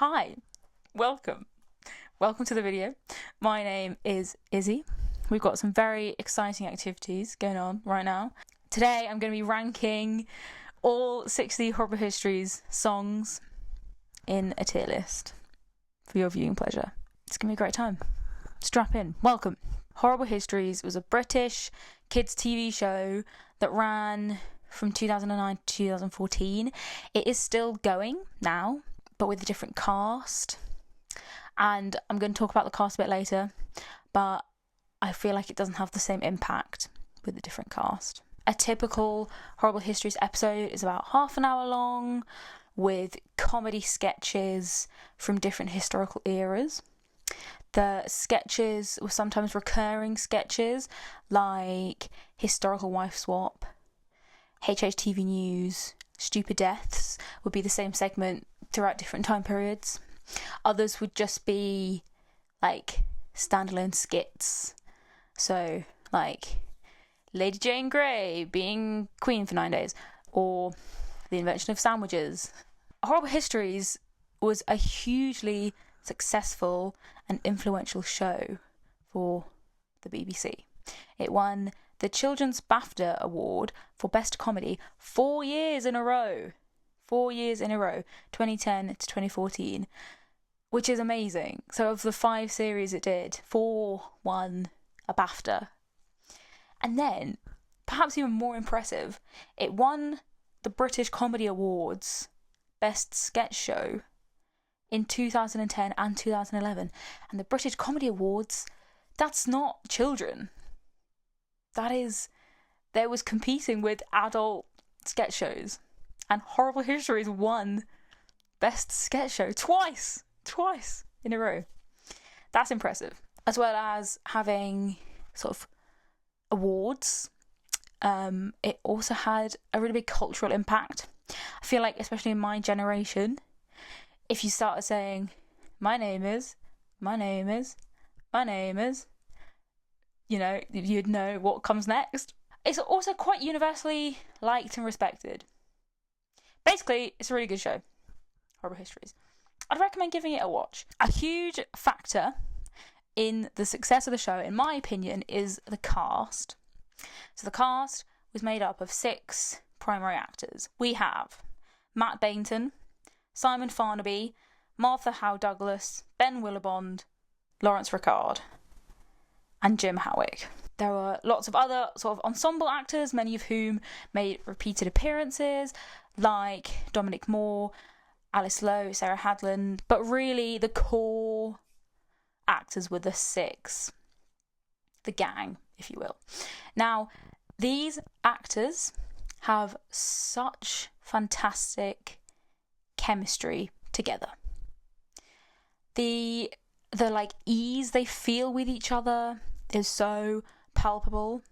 Hi, welcome to the video. My name is Izzy. We've got some very exciting activities going on right now. Today I'm going to be ranking all 60 Horrible Histories songs in a tier list for your viewing pleasure. It's going to be a great time. Strap in. Welcome. Horrible Histories was a British kids TV show that ran from 2009 to 2014. It is still going now, but with a different cast. And I'm going to talk about the cast a bit later, but I feel like it doesn't have the same impact with a different cast. A typical Horrible Histories episode is about half an hour long, with comedy sketches from different historical eras. The sketches were sometimes recurring sketches, like Historical Wife Swap, HHTV News, Stupid Deaths would be the same segment throughout different time periods. Others would just be like standalone skits. So like Lady Jane Grey being queen for 9 days, or the invention of sandwiches. Horrible Histories was a hugely successful and influential show for the BBC. It won the Children's BAFTA Award for Best Comedy 4 years in a row. 4 years in a row, 2010 to 2014, which is amazing. So of the 5 series it did, 4 won a BAFTA. And then, perhaps even more impressive, it won the British Comedy Awards Best Sketch Show in 2010 and 2011. And the British Comedy Awards, that's not children. There was competing with adult sketch shows. And Horrible Histories won Best Sketch Show twice in a row. That's impressive. As well as having sort of awards, it also had a really big cultural impact. I feel like, especially in my generation, if you started saying, my name is, you know, you'd know what comes next. It's also quite universally liked and respected. Basically, it's a really good show, Horrible Histories. I'd recommend giving it a watch. A huge factor in the success of the show, in my opinion, is the cast. So the cast was made up of 6 primary actors. We have Matt Bainton, Simon Farnaby, Martha Howe Douglas, Ben Willibond, Lawrence Ricard, and Jim Howick. There were lots of other sort of ensemble actors, many of whom made repeated appearances, like Dominic Moore, Alice Lowe, Sarah Hadland, but really the core actors were the 6, the gang, if you will. Now, these actors have such fantastic chemistry together. The like ease they feel with each other is so palpable,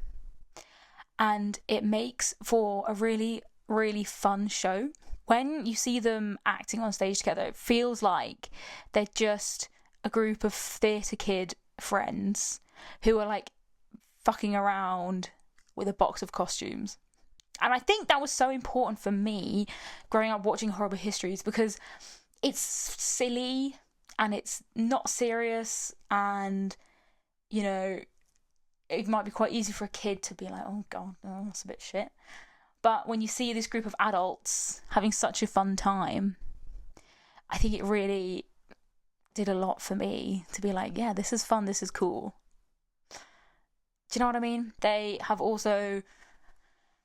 and it makes for a really, really fun show. When you see them acting on stage together, it feels like they're just a group of theatre kid friends who are like fucking around with a box of costumes. And I think that was so important for me growing up watching Horrible Histories, because it's silly and it's not serious, and, you know, it might be quite easy for a kid to be like, oh god, no, that's a bit shit. But when you see this group of adults having such a fun time, I think it really did a lot for me to be like, yeah, this is fun, this is cool. Do you know what I mean? They have also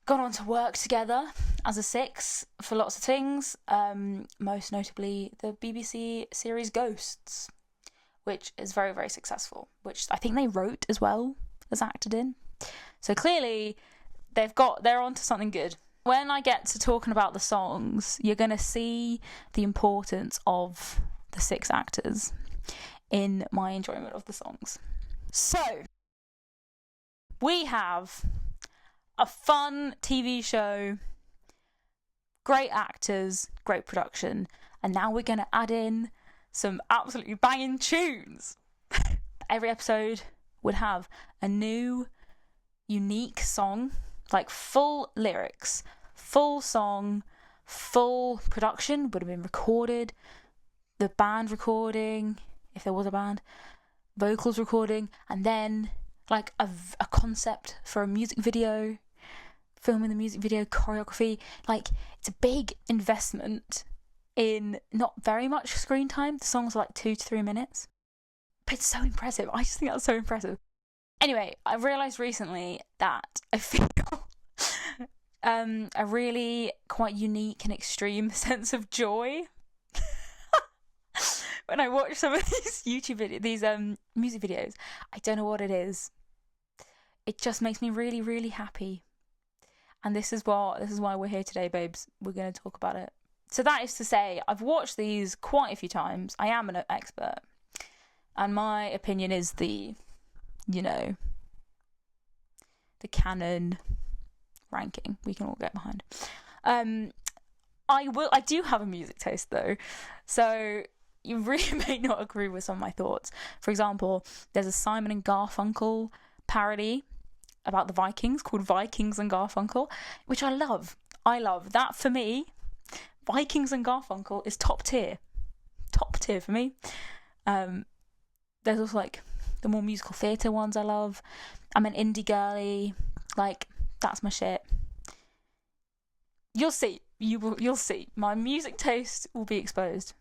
gone on to work together as a 6 for lots of things, most notably the BBC series Ghosts, which is very, very successful, which I think they wrote as well as acted in. So clearly they're onto something good. When I get to talking about the songs, you're going to see the importance of the 6 actors in my enjoyment of the songs. So, we have a fun TV show, great actors, great production, and now we're going to add in some absolutely banging tunes. Every episode would have a new, unique song, like full lyrics, full song, full production, would have been recorded, the band recording, if there was a band, vocals recording, and then like a concept for a music video, filming the music video, choreography. Like, it's a big investment in not very much screen time. The songs are like 2 to 3 minutes, but it's so impressive. I just think that's so impressive. Anyway, I realised recently that I feel a really quite unique and extreme sense of joy when I watch some of these YouTube videos, these music videos. I don't know what it is. It just makes me really, really happy. And this is why we're here today, babes. We're going to talk about it. So that is to say, I've watched these quite a few times. I am an expert. And my opinion is the canon ranking we can all get behind. I do have a music taste though. So you really may not agree with some of my thoughts. For example, there's a Simon and Garfunkel parody about the Vikings called Vikings and Garfunkel, which I love. I love that. For me, Vikings and Garfunkel is top tier for me. There's also like the more musical theatre ones I love. I'm an indie girly, like that's my shit. You'll see. You'll see. My music taste will be exposed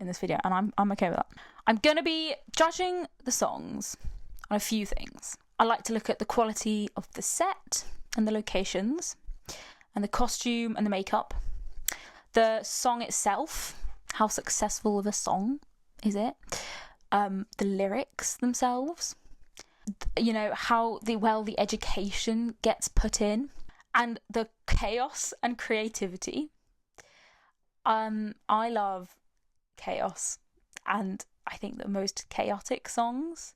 in this video, and I'm okay with that. I'm gonna be judging the songs on a few things. I like to look at the quality of the set and the locations and the costume and the makeup. The song itself, how successful of a song is it? The lyrics themselves, how the education gets put in, and the chaos and creativity. I love chaos, and I think the most chaotic songs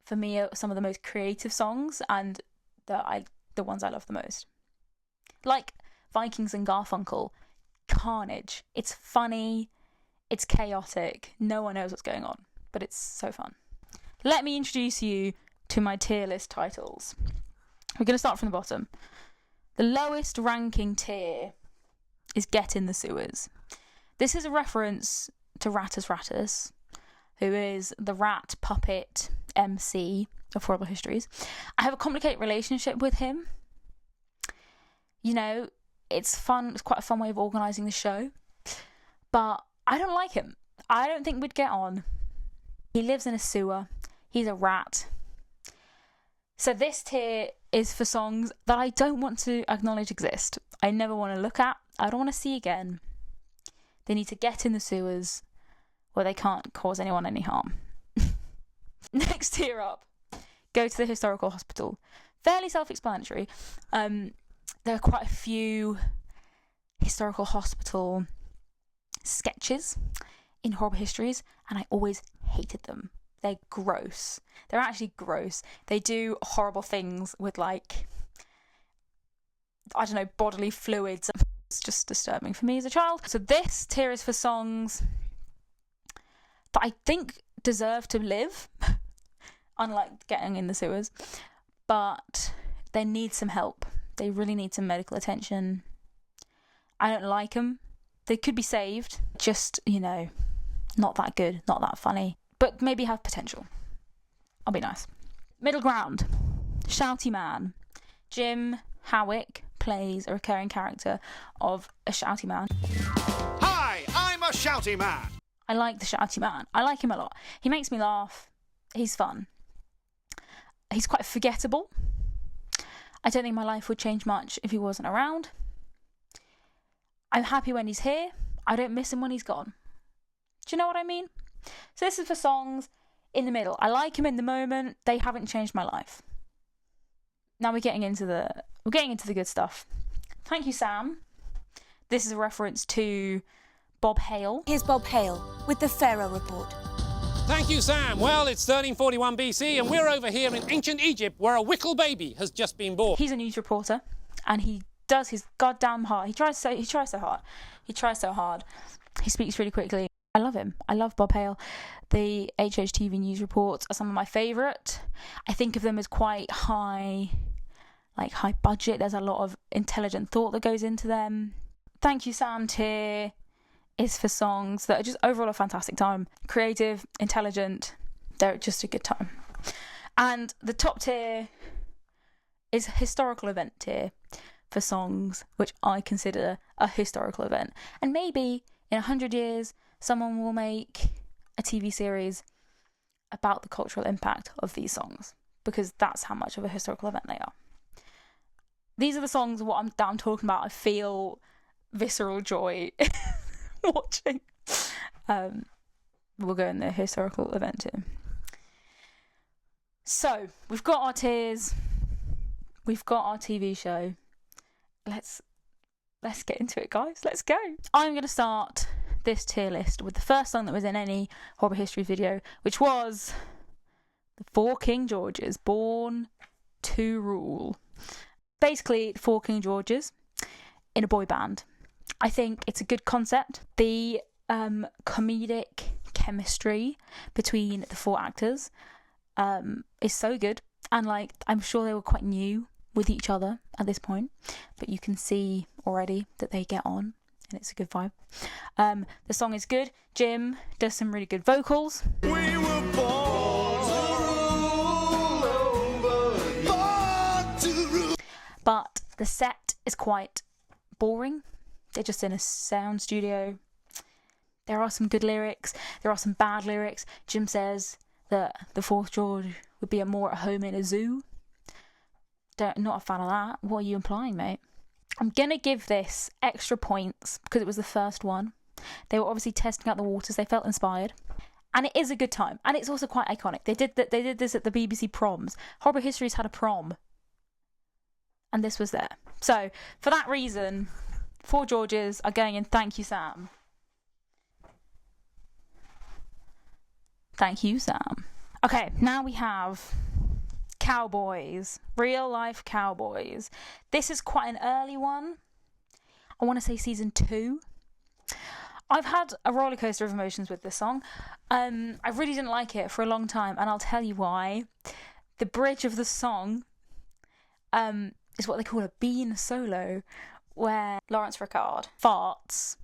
for me are some of the most creative songs, and the ones I love the most. Like Vikings and Garfunkel, carnage. It's funny, it's chaotic, no one knows what's going on, but it's so fun. Let me introduce you to my tier list titles. We're going to start from the bottom. The lowest ranking tier is Get in the Sewers. This is a reference to Rattus, who is the rat puppet MC of Horrible Histories. I have a complicated relationship with him. It's fun. It's quite a fun way of organising the show. But I don't like him. I don't think we'd get on. He lives in a sewer. He's a rat. So this tier is for songs that I don't want to acknowledge exist. I never want to look at. I don't want to see again. They need to get in the sewers where they can't cause anyone any harm. Next tier up, go to the historical hospital. Fairly self-explanatory. There are quite a few historical hospital sketches in Horrible Histories, and I always hated them. They're gross. They're actually gross. They do horrible things with, bodily fluids. It's just disturbing for me as a child. So this tier is for songs that I think deserve to live, unlike Getting in the Sewers, but they need some help. They really need some medical attention. I don't like them. They could be saved. Just, not that good, not that funny, but maybe have potential. I'll be nice. Middle ground. Shouty Man. Jim Howick plays a recurring character of a shouty man. Hi, I'm a shouty man. I like the shouty man. I like him a lot. He makes me laugh. He's fun. He's quite forgettable. I don't think my life would change much if he wasn't around. I'm happy when he's here. I don't miss him when he's gone. Do you know what I mean? So this is for songs in the middle. I like him in the moment. They haven't changed my life. Now we're getting into the good stuff. Thank you, Sam. This is a reference to Bob Hale. Here's Bob Hale with the Pharaoh Report. Thank you, Sam. Well, it's 1341 BC, and we're over here in ancient Egypt, where a wickle baby has just been born. He's a news reporter, and he does his goddamn hard. He tries so hard. He tries so hard. He speaks really quickly. I love him. I love Bob Hale. The HHTV news reports are some of my favourite. I think of them as quite high budget. There's a lot of intelligent thought that goes into them. Thank you, Sam tier is for songs that are just overall a fantastic time. Creative, intelligent, they're just a good time. And the top tier is historical event tier for songs which I consider a historical event. And maybe in 100 years, someone will make a TV series about the cultural impact of these songs, because that's how much of a historical event they are. These are the songs that I'm talking about. I feel visceral joy watching. We'll go in the historical event too. So we've got our tiers, we've got our TV show. Let's get into it, guys. Let's go. I'm going to start this tier list with the first song that was in any Horrible History video, which was the 4 King Georges, Born to Rule. Basically, 4 King Georges in a boy band. I think it's a good concept. The comedic chemistry between the 4 actors is so good, and like I'm sure they were quite new with each other at this point, but you can see already that they get on and it's a good vibe. The song is good. Jim does some really good vocals. We were born to rule. But the set is quite boring. They're just in a sound studio. There are some good lyrics, there are some bad lyrics. Jim says that the 4th George would be more at home in a zoo. Not a fan of that. What are you implying, mate? I'm going to give this extra points because it was the first one. They were obviously testing out the waters. They felt inspired. And it is a good time. And it's also quite iconic. They did this at the BBC proms. Horrible Histories had a prom. And this was there. So, for that reason, 4 Georges are going in. Thank you, Sam. Thank you, Sam. Okay, now we have Cowboys. Real life Cowboys. This is quite an early one. I want to say season 2. I've had a roller coaster of emotions with this song. I really didn't like it for a long time, and I'll tell you why. The bridge of the song is what they call a bean solo, where Lawrence Ricard farts.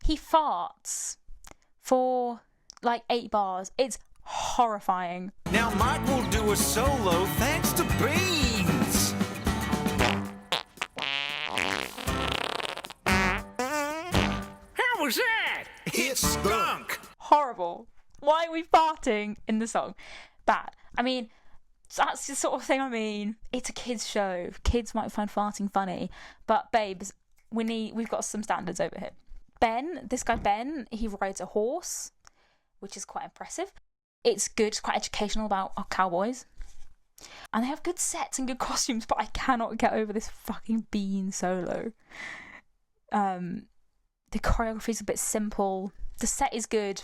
He farts for like 8 bars. It's horrifying. Now Mike will do a solo thanks to beans. How was that? It stunk. Horrible. Why are we farting in the song? Bad. I mean, that's the sort of thing. I mean, it's a kids show. Kids might find farting funny, but babes, we've got some standards over here. This guy Ben, he rides a horse, which is quite impressive. It's good. It's quite educational about our cowboys. And they have good sets and good costumes, but I cannot get over this fucking bean solo. The choreography is a bit simple. The set is good,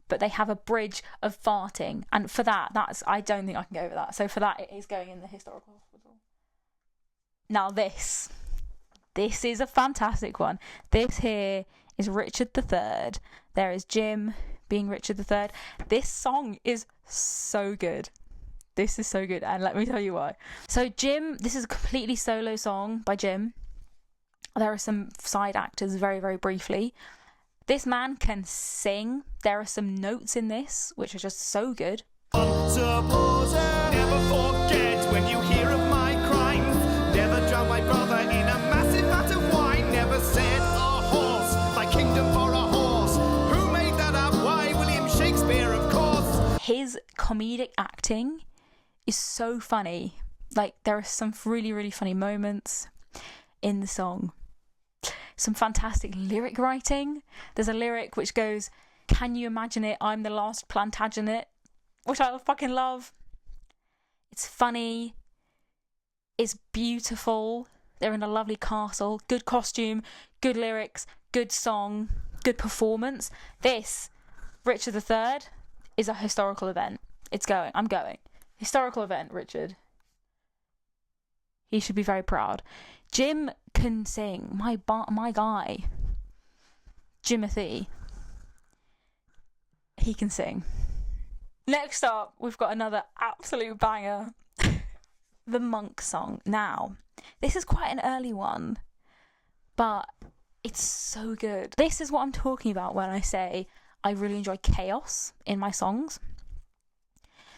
but they have a bridge of farting. And for I don't think I can go over that. So for that, it is going in the historical hospital. Now this is a fantastic one. This here is Richard III. There is Jim being Richard III. This song is so good. This is so good, and let me tell you why. So Jim, this is a completely solo song by Jim. There are some side actors very, very briefly. This man can sing. There are some notes in this which are just so good. Suppose never forget when you hear of my crimes. Never drown my brother in a massive vat of wine. Never set a horse, my kingdom for a horse. Who made that up? Why? William Shakespeare, of course. His comedic acting is so funny. Like, there are some really, really funny moments in the song. Some fantastic lyric writing. There's a lyric which goes, "Can you imagine it? I'm the last Plantagenet," which I fucking love. It's funny. It's beautiful. They're in a lovely castle. Good costume, good lyrics, good song, good performance. This, Richard III, is a historical event. It's going. I'm going. Historical event, Richard. He should be very proud. Jim can sing. My guy, Jimothy. He can sing. Next up, we've got another absolute banger. The Monk Song. Now, this is quite an early one, but It's so good. This is what I'm talking about when I say I really enjoy chaos in my songs.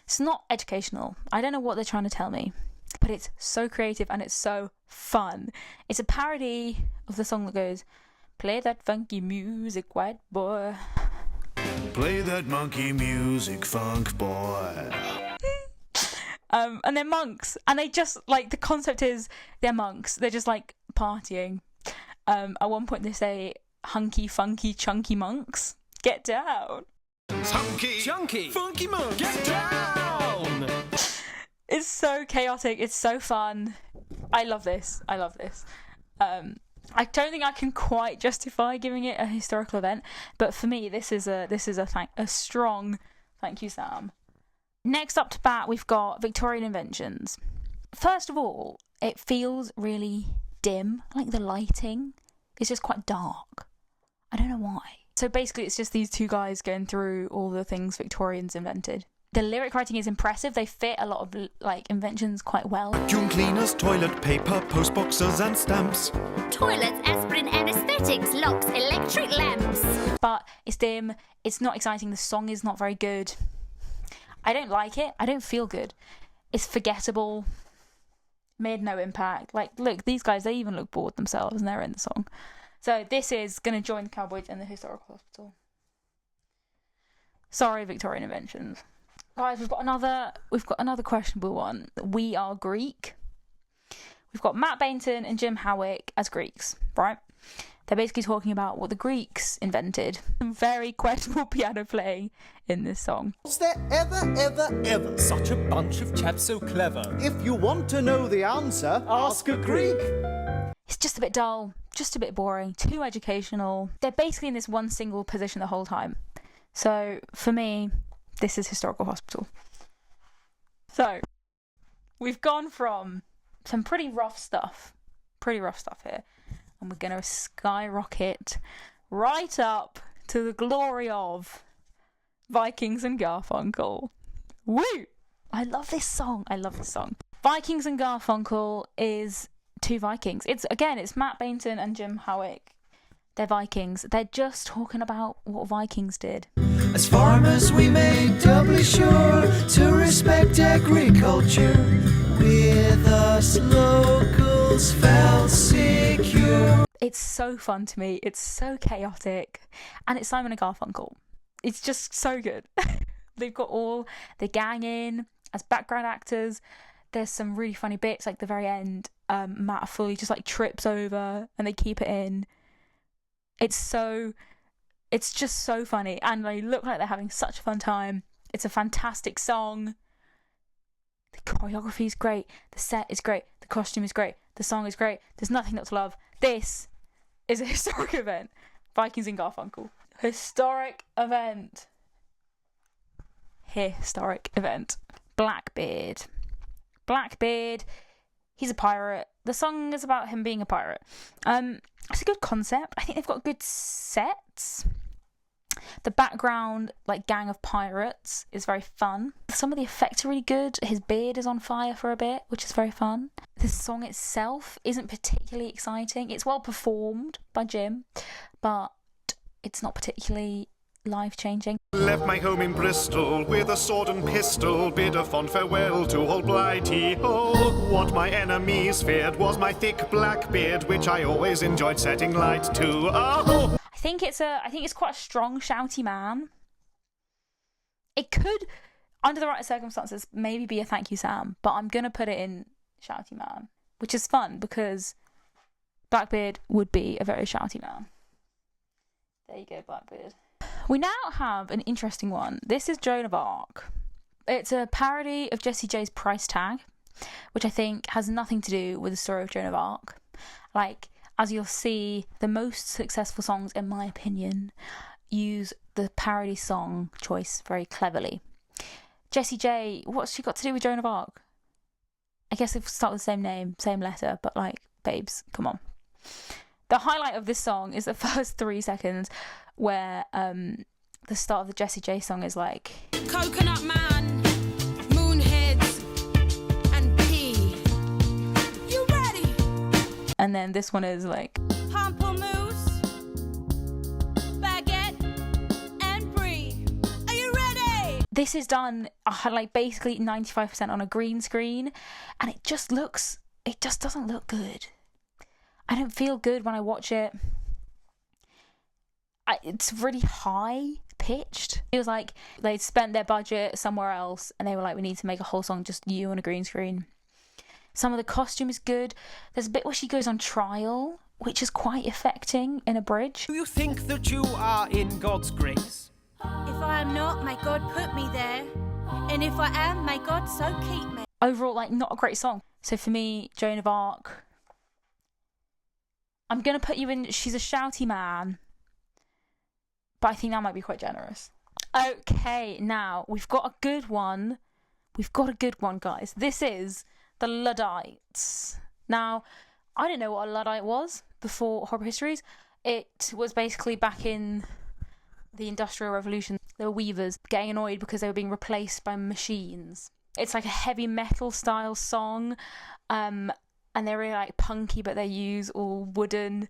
It's not educational. I don't know what they're trying to tell me, but it's so creative and it's so fun. It's a parody of the song that goes, "Play that funky music, white boy. Play that monkey music, funk boy." And they're monks, and they just, like, the concept is they're monks. They're just, like, partying. At one point they say, "Hunky, funky, chunky monks, get down." Hunky, Chunky, funky monk, get down! It's so chaotic. It's so fun. I love this. I don't think I can quite justify giving it a historical event, but for me, this is a strong thank you, Sam. Next up to bat, we've got Victorian Inventions. First of all, it feels really dim. Like the lighting is just quite dark. I don't know why. So basically, it's just these two guys going through all the things Victorians invented. The lyric writing is impressive. They fit a lot of, like, inventions quite well. Vacuum cleaners, toilet paper, post boxes and stamps. Toilets, aspirin, anesthetics, locks, electric lamps. But it's dim. It's not exciting. The song is not very good. I don't like it. I don't feel good. It's forgettable. Made no impact. Like, look, these guys, they even look bored themselves and they're in the song. So this is going to join the Cowboys in the historical hospital. Sorry, Victorian Inventions. Guys, we've got another questionable one. We Are Greek. We've got Matt Bainton and Jim Howick as Greeks, right? They're basically talking about what the Greeks invented. Some very questionable piano playing in this song. Was there ever such a bunch of chaps so clever? If you want to know the answer, ask a Greek. It's just a bit dull, just a bit boring, too educational. They're basically in this one single position the whole time. So, for me, this is historical hospital. So, we've gone from some pretty rough stuff here, and we're going to skyrocket right up to the glory of Vikings and Garfunkel. Woo! I love this song. Vikings and Garfunkel is two Vikings. It's Matt Bainton and Jim Howick. They're Vikings. They're just talking about what Vikings did. As farmers we made doubly sure to respect agriculture. With us locals felt secure. It's so fun to me. It's so chaotic. And it's Simon and Garfunkel. It's just so good. They've got all the gang in as background actors. There's some really funny bits, like the very end. Matt fully just, like, trips over and they keep it in. It's just so funny, and they look like they're having such a fun time. It's a fantastic song. The choreography is great. The set is great. The costume is great. The song is great. There's nothing not to love. This is a historic event. Vikings and Garfunkel. Historic event. Blackbeard. He's a pirate. The song is about him being a pirate. It's a good concept. I think they've got good sets. The background, like, gang of pirates is very fun. Some of the effects are really good. His beard is on fire for a bit, which is very fun. The song itself isn't particularly exciting. It's well performed by Jim, but it's not particularly life-changing. Left my home in Bristol with a sword and pistol, bid a fond farewell to old Blighty-ho. What my enemies feared was my thick black beard, which I always enjoyed setting light to. Oh! I think it's quite a strong, shouty man. It could, under the right circumstances, maybe be a thank you, Sam, but I'm gonna put it in shouty man, which is fun because Blackbeard would be a very shouty man. There you go, Blackbeard. We now have an interesting one. This is Joan of Arc. It's a parody of Jessie J's Price Tag, which I think has nothing to do with the story of Joan of Arc. Like, as you'll see, the most successful songs, in my opinion, use the parody song choice very cleverly. Jessie J, what's she got to do with Joan of Arc? I guess if we start with the same name, same letter, but, like, babes, come on. The highlight of this song is the first 3 seconds where the start of the Jessie J song is like, Coconut Man, Moonheads, and Pea. You ready? And then this one is like, Pamplemousse, This is done like basically 95% on a green screen, and it just doesn't look good. I don't feel good when I watch it. It's really high pitched. It was like they'd spent their budget somewhere else and they were like, we need to make a whole song just you on a green screen. Some of the costume is good. There's a bit where she goes on trial, which is quite affecting in a bridge. Do you think that you are in God's grace? If I am not, may God put me there. And if I am, may God so keep me. Overall, like, not a great song. So for me, Joan of Arc, I'm going to put you in, she's a shouty man. But I think that might be quite generous. Okay, now, we've got a good one. We've got a good one, guys. This is the Luddites. Now, I didn't know what a Luddite was before Horrible Histories. It was basically back in the Industrial Revolution. They were weavers getting annoyed because they were being replaced by machines. It's like a heavy metal style song. And they're really like punky, but they use all wooden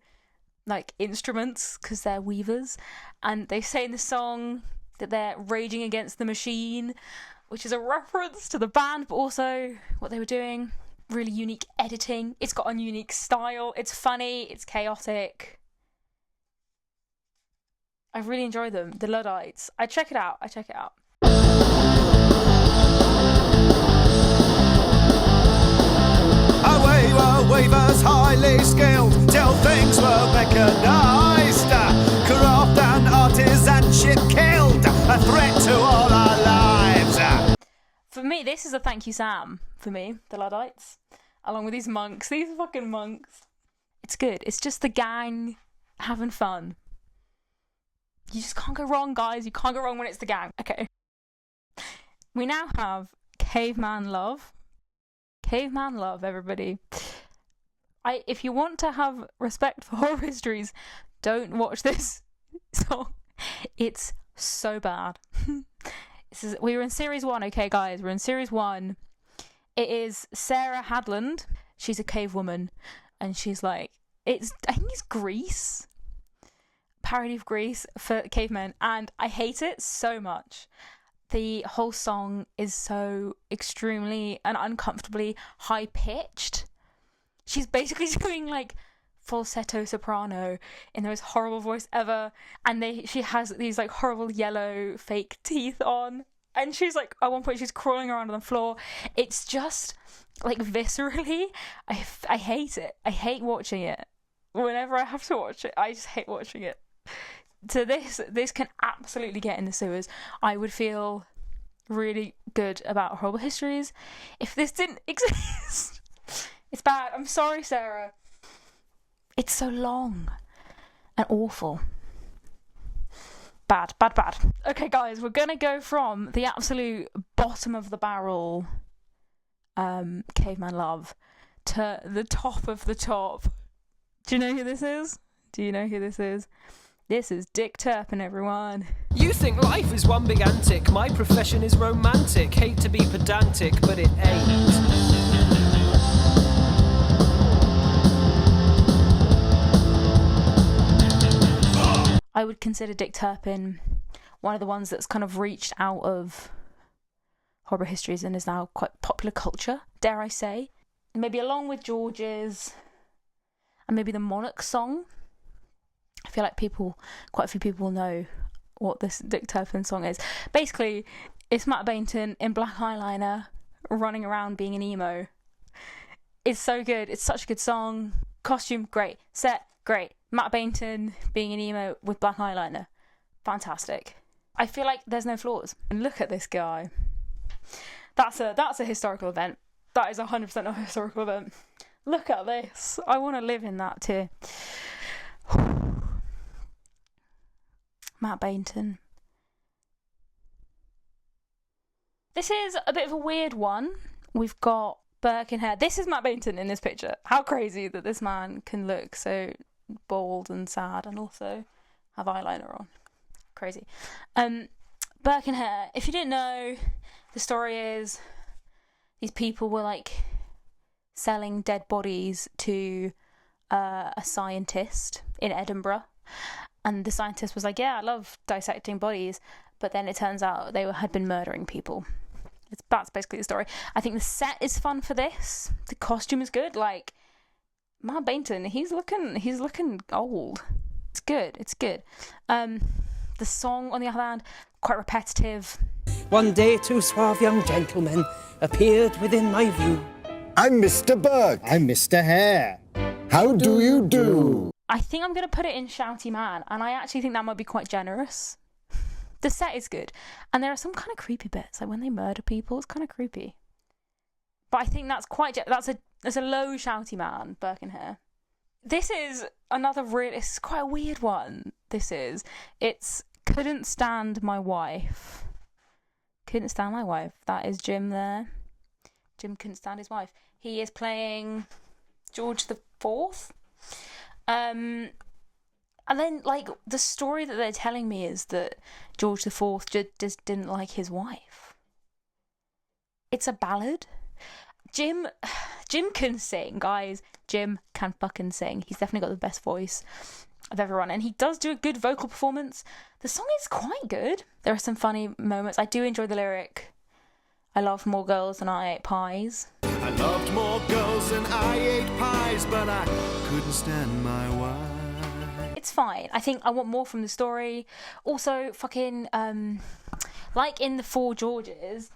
like instruments because they're weavers. And they say in the song that they're raging against the machine, which is a reference to the band, but also what they were doing. Really unique editing. It's got a unique style. It's funny. It's chaotic. I really enjoy them. The Luddites. I check it out. Away were weavers highly skilled till things were mechanised. Craft and artisanship killed, a threat to all our lives. For me, this is a thank you, Sam. For me, the Luddites, along with these monks, these fucking monks. It's good. It's just the gang having fun. You just can't go wrong, guys. You can't go wrong when it's the gang. Okay. We now have Caveman Love. Caveman Love, everybody. If you want to have respect for horror histories, don't watch this song. It's so bad. We were in series 1, okay, guys? We're in series 1. It is Sarah Hadland. She's a cave woman, and she's like, I think it's Greece. Parody of Greece for cavemen, and I hate it so much. The whole song is so extremely and uncomfortably high pitched. She's basically doing like falsetto soprano in the most horrible voice ever, and she has these like horrible yellow fake teeth on, and she's like, at one point she's crawling around on the floor. It's just like viscerally, I hate it. I hate watching it. Whenever I have to watch it, I just hate watching it. So this can absolutely get in the sewers. I would feel really good about Horrible Histories if this didn't exist. It's bad. I'm sorry, Sarah. It's so long and awful. Bad. Okay, guys, we're gonna go from the absolute bottom of the barrel, Caveman Love, to the top of the top. Do you know who this is? This is Dick Turpin, everyone. You think life is one big antic. My profession is romantic. Hate to be pedantic, but it ain't. I would consider Dick Turpin one of the ones that's kind of reached out of Horrible Histories and is now quite popular culture, dare I say. Maybe along with George's and maybe the Monarchs Song. I feel like quite a few people know what this Dick Turpin song is. Basically, it's Matt Bainton in black eyeliner running around being an emo. It's so good. It's such a good song. Costume, great. Set, great. Matt Bainton being an emo with black eyeliner. Fantastic. I feel like there's no flaws. And look at this guy. That's a historical event. That is 100% a historical event. Look at this. I want to live in that too. Matt Bainton. This is a bit of a weird one. We've got Burke and Hare. This is Matt Bainton in this picture. How crazy that this man can look so bald and sad and also have eyeliner on. Crazy. Burke and Hare. If you didn't know, the story is these people were like selling dead bodies to a scientist in Edinburgh. And the scientist was like, yeah, I love dissecting bodies, but then it turns out they had been murdering people. That's basically the story. I think the set is fun for this. The costume is good. Like, Matt Bainton, he's looking old. It's good. The song, on the other hand, quite repetitive. One day, two suave young gentlemen appeared within my view. I'm Mr. Burke. I'm Mr. Hare. How do you do? I think I'm going to put it in Shouty Man, and I actually think that might be quite generous. The set is good, and there are some kind of creepy bits, like when they murder people, it's kind of creepy. But I think that's that's a low Shouty Man, Burke and Hare. This is it's quite a weird one. It's Couldn't Stand My Wife. Couldn't Stand My Wife. That is Jim there. Jim couldn't stand his wife. He is playing George the Fourth. And then, like, the story that they're telling me is that George the Fourth just didn't like his wife. It's a ballad. Jim can sing, guys. Jim can fucking sing. He's definitely got the best voice of everyone, and he does do a good vocal performance. The song is quite good. There are some funny moments. I do enjoy the lyric, I loved more girls than I ate pies. I loved more girls than I ate pies, but I couldn't stand my wife. It's fine. I think I want more from the story. Also, fucking, like in the Four Georges,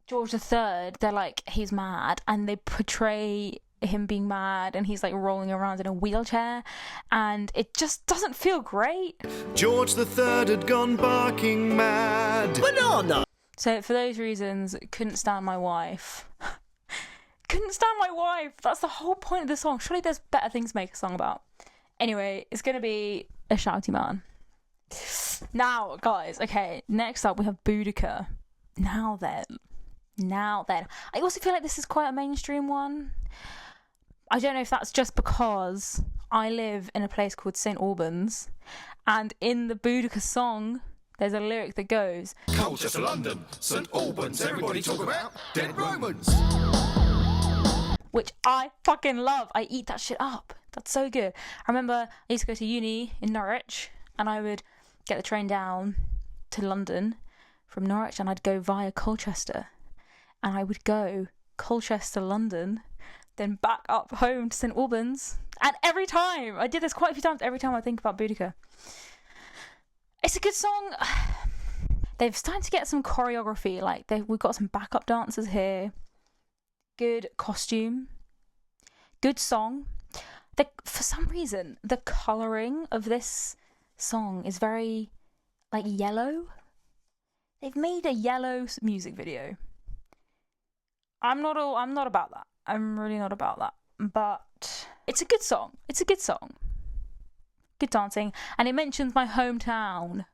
George III, they're like, he's mad, and they portray him being mad, and he's like rolling around in a wheelchair, and it just doesn't feel great. George III had gone barking mad. Banana! So for those reasons, Couldn't Stand My Wife. Couldn't stand my wife. That's the whole point of the song. Surely there's better things to make a song about. Anyway, it's going to be a Shouty Man. Now, guys, okay, next up we have Boudicca. Now then. I also feel like this is quite a mainstream one. I don't know if that's just because I live in a place called St. Albans, and in the Boudicca song, there's a lyric that goes, Colchester, London, St. Albans, everybody talk about dead Romans. Which I fucking love. I eat that shit up. That's so good. I remember I used to go to uni in Norwich, and I would get the train down to London from Norwich, and I'd go via Colchester. And I would go Colchester, London, then back up home to St. Albans. And every time, I did this quite a few times, every time I think about Boudicca. It's a good song. They've started to get some choreography. Like, we've got some backup dancers here. Good costume. Good song. For some reason, the colouring of this song is very, like, yellow. They've made a yellow music video. I'm not about that. I'm really not about that. But it's a good song. Good dancing. And it mentions my hometown.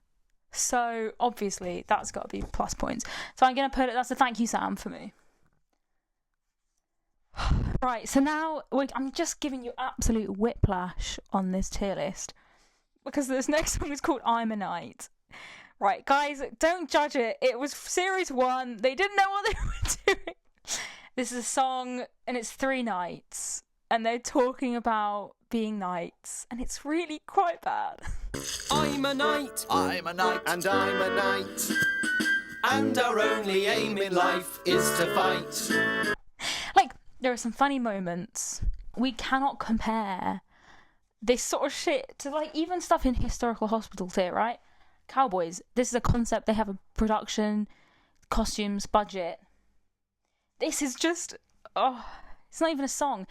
So, obviously, that's got to be plus points. So I'm going to put it, that's a thank you, Sam, for me. Right, so now I'm just giving you absolute whiplash on this tier list. Because this next song is called I'm a Knight. Right, guys, don't judge it. It was series 1. They didn't know what they were doing. This is a song, and it's 3 knights, and they're talking about being knights, and it's really quite bad. I'm a knight, I'm a knight, and I'm a knight. and our only aim in life is to fight. Like, there are some funny moments. We cannot compare this sort of shit to, like, even stuff in historical hospitals here, right? Cowboys, this is a concept, they have a production, costumes, budget. This is just, it's not even a song.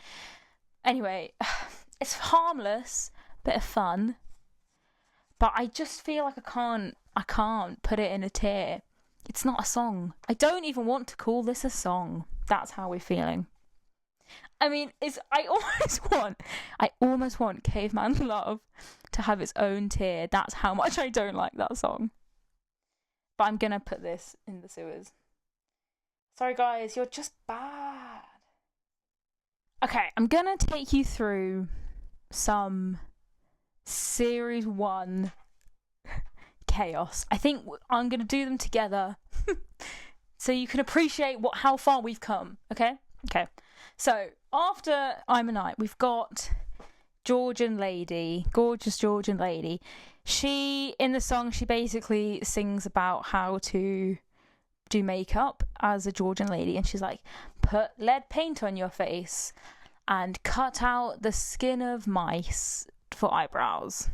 Anyway, it's harmless, bit of fun, but I just feel like I can't put it in a tier. It's not a song. I don't even want to call this a song. That's how we're feeling. I mean, I almost want Caveman Love to have its own tier. That's how much I don't like that song. But I'm gonna put this in the sewers. Sorry guys, you're just bad. Okay, I'm gonna take you through some Series 1 chaos. I think I'm gonna do them together so you can appreciate how far we've come, okay? Okay. So, after I'm a Knight, we've got Georgian Lady, gorgeous Georgian Lady. In the song, she basically sings about how to do makeup as a Georgian lady, and she's like, put lead paint on your face and cut out the skin of mice for eyebrows.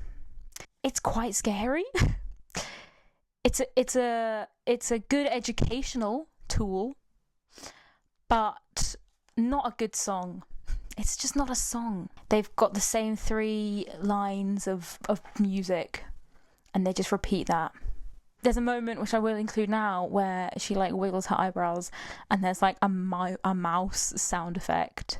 It's quite scary. It's a good educational tool, but not a good song. It's just not a song. They've got the same 3 lines of music, and they just repeat that. There's a moment, which I will include now, where she like wiggles her eyebrows, and there's like a mouse sound effect.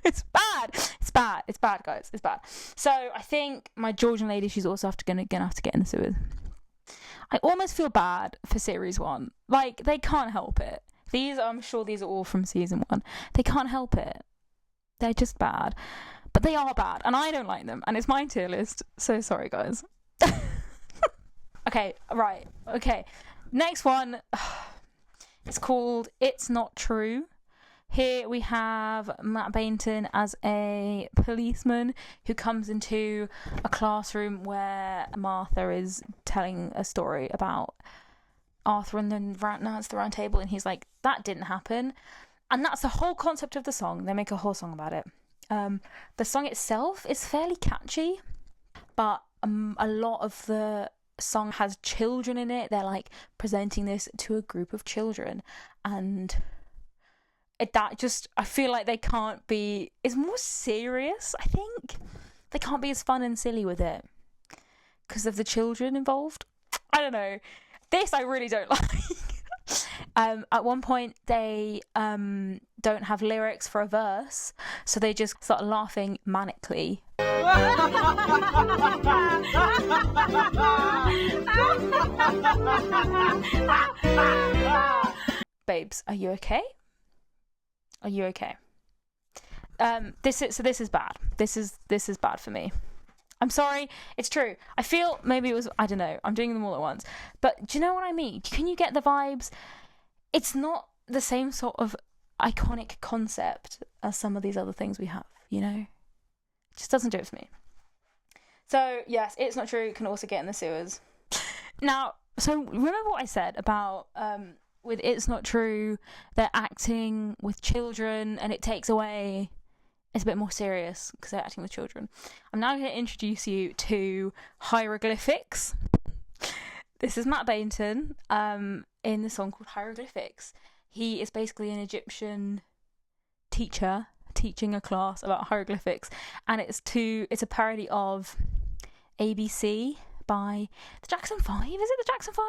It's bad, guys. It's bad. So I think my Georgian lady, she's also gonna have to get in the sewers. I almost feel bad for series 1. Like, they can't help it. I'm sure these are all from season 1. They can't help it. They're just bad. But they are bad, and I don't like them, and it's my tier list, so sorry, guys. Okay, right. Okay. Next one. It's called It's Not True. Here we have Matt Bainton as a policeman who comes into a classroom where Martha is telling a story about Arthur and the Knights of the Round Table, and he's like, that didn't happen. And that's the whole concept of the song. They make a whole song about it. The song itself is fairly catchy, but a lot of the song has children in it. They're like presenting this to a group of children, and I feel like they can't be. It's more serious. I think they can't be as fun and silly with it because of the children involved. I don't know. This I really don't like. At one point, they don't have lyrics for a verse, so they just start laughing manically. Babes, are you okay? Are you okay? This is bad. This is bad for me. I'm sorry, it's true. I feel maybe it was, I don't know, I'm doing them all at once. But do you know what I mean? Can you get the vibes? It's not the same sort of iconic concept as some of these other things we have, you know? It just doesn't do it for me. So, yes, It's Not True can also get in the sewers. Now, so remember what I said about with It's Not True, they're acting with children and it takes away... It's a bit more serious because they're acting with children. I'm now going to introduce you to Hieroglyphics. This is Matt Bainton in the song called Hieroglyphics. He is basically an Egyptian teacher teaching a class about hieroglyphics, and it's a parody of ABC by the Jackson 5. Is it the Jackson 5?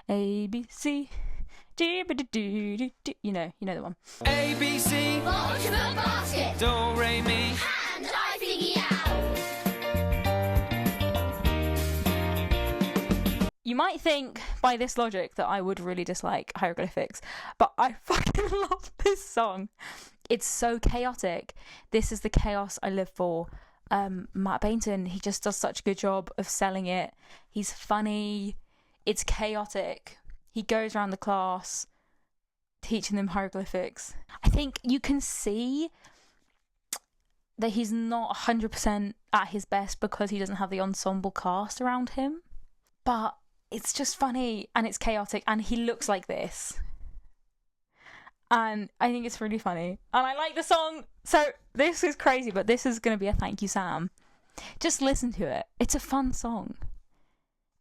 ABC. You know the one. ABC, Launch the basket, do re mi, and I figure out. You might think by this logic that I would really dislike Hieroglyphics, but I fucking love this song. It's so chaotic. This is the chaos I live for. Matt Bainton, he just does such a good job of selling it. He's funny. It's chaotic. He goes around the class teaching them hieroglyphics. I think you can see that he's not 100% at his best because he doesn't have the ensemble cast around him. But it's just funny and it's chaotic and he looks like this. And I think it's really funny. And I like the song. So this is crazy, but this is going to be a thank you, Sam. Just listen to it. It's a fun song.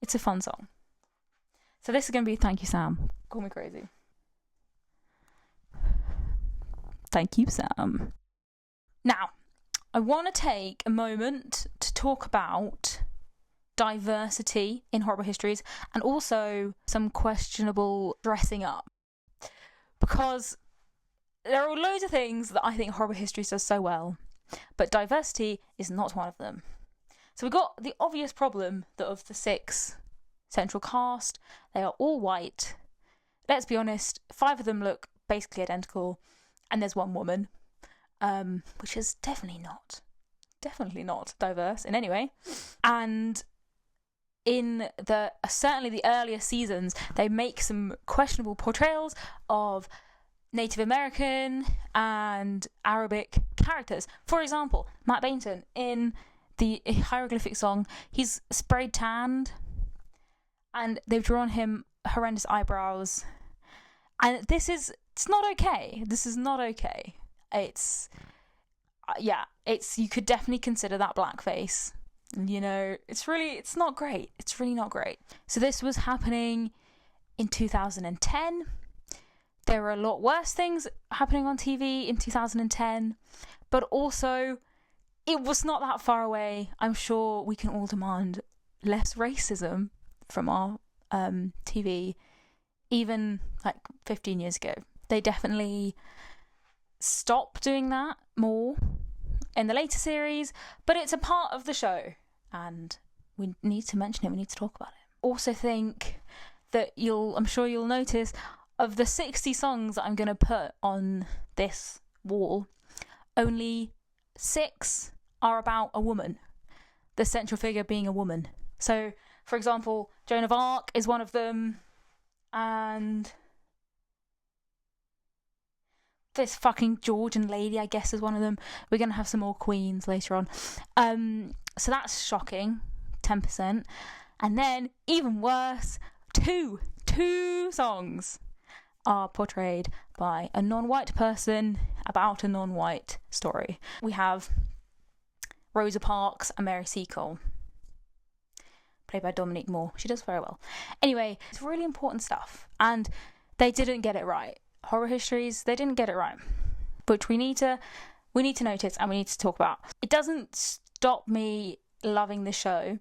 It's a fun song. So this is going to be Thank You, Sam. Call me crazy. Thank you, Sam. Now, I want to take a moment to talk about diversity in Horrible Histories and also some questionable dressing up. Because there are loads of things that I think Horrible Histories does so well, but diversity is not one of them. So we've got the obvious problem that of the 6 central cast, they are all white. Let's be honest, 5 of them look basically identical, and there's 1 woman, which is definitely not diverse in any way. And in certainly the earlier seasons, they make some questionable portrayals of Native American and Arabic characters. For example, Matt Bainton in the Hieroglyphic song, he's sprayed tanned and they've drawn him horrendous eyebrows. And it's not okay. This is not okay. It's you could definitely consider that blackface. You know, it's not great. It's really not great. So this was happening in 2010. There were a lot worse things happening on TV in 2010, but also it was not that far away. I'm sure we can all demand less racism from our TV, even like 15 years ago. They definitely stopped doing that more in the later series, but it's a part of the show and we need to mention it. We need to talk about it. Also think that I'm sure you'll notice, of the 60 songs that I'm going to put on this wall, only 6 are about a woman, the central figure being a woman. So, for example, Joan of Arc is one of them, and this fucking Georgian Lady, I guess, is one of them. We're going to have some more queens later on. So that's shocking, 10%. And then, even worse, two songs are portrayed by a non-white person about a non-white story. We have Rosa Parks and Mary Seacole, played by Dominique Moore. She does very well. Anyway, it's really important stuff, and they didn't get it right. Horror Histories, they didn't get it right, which we need to notice and we need to talk about. It doesn't stop me loving the show,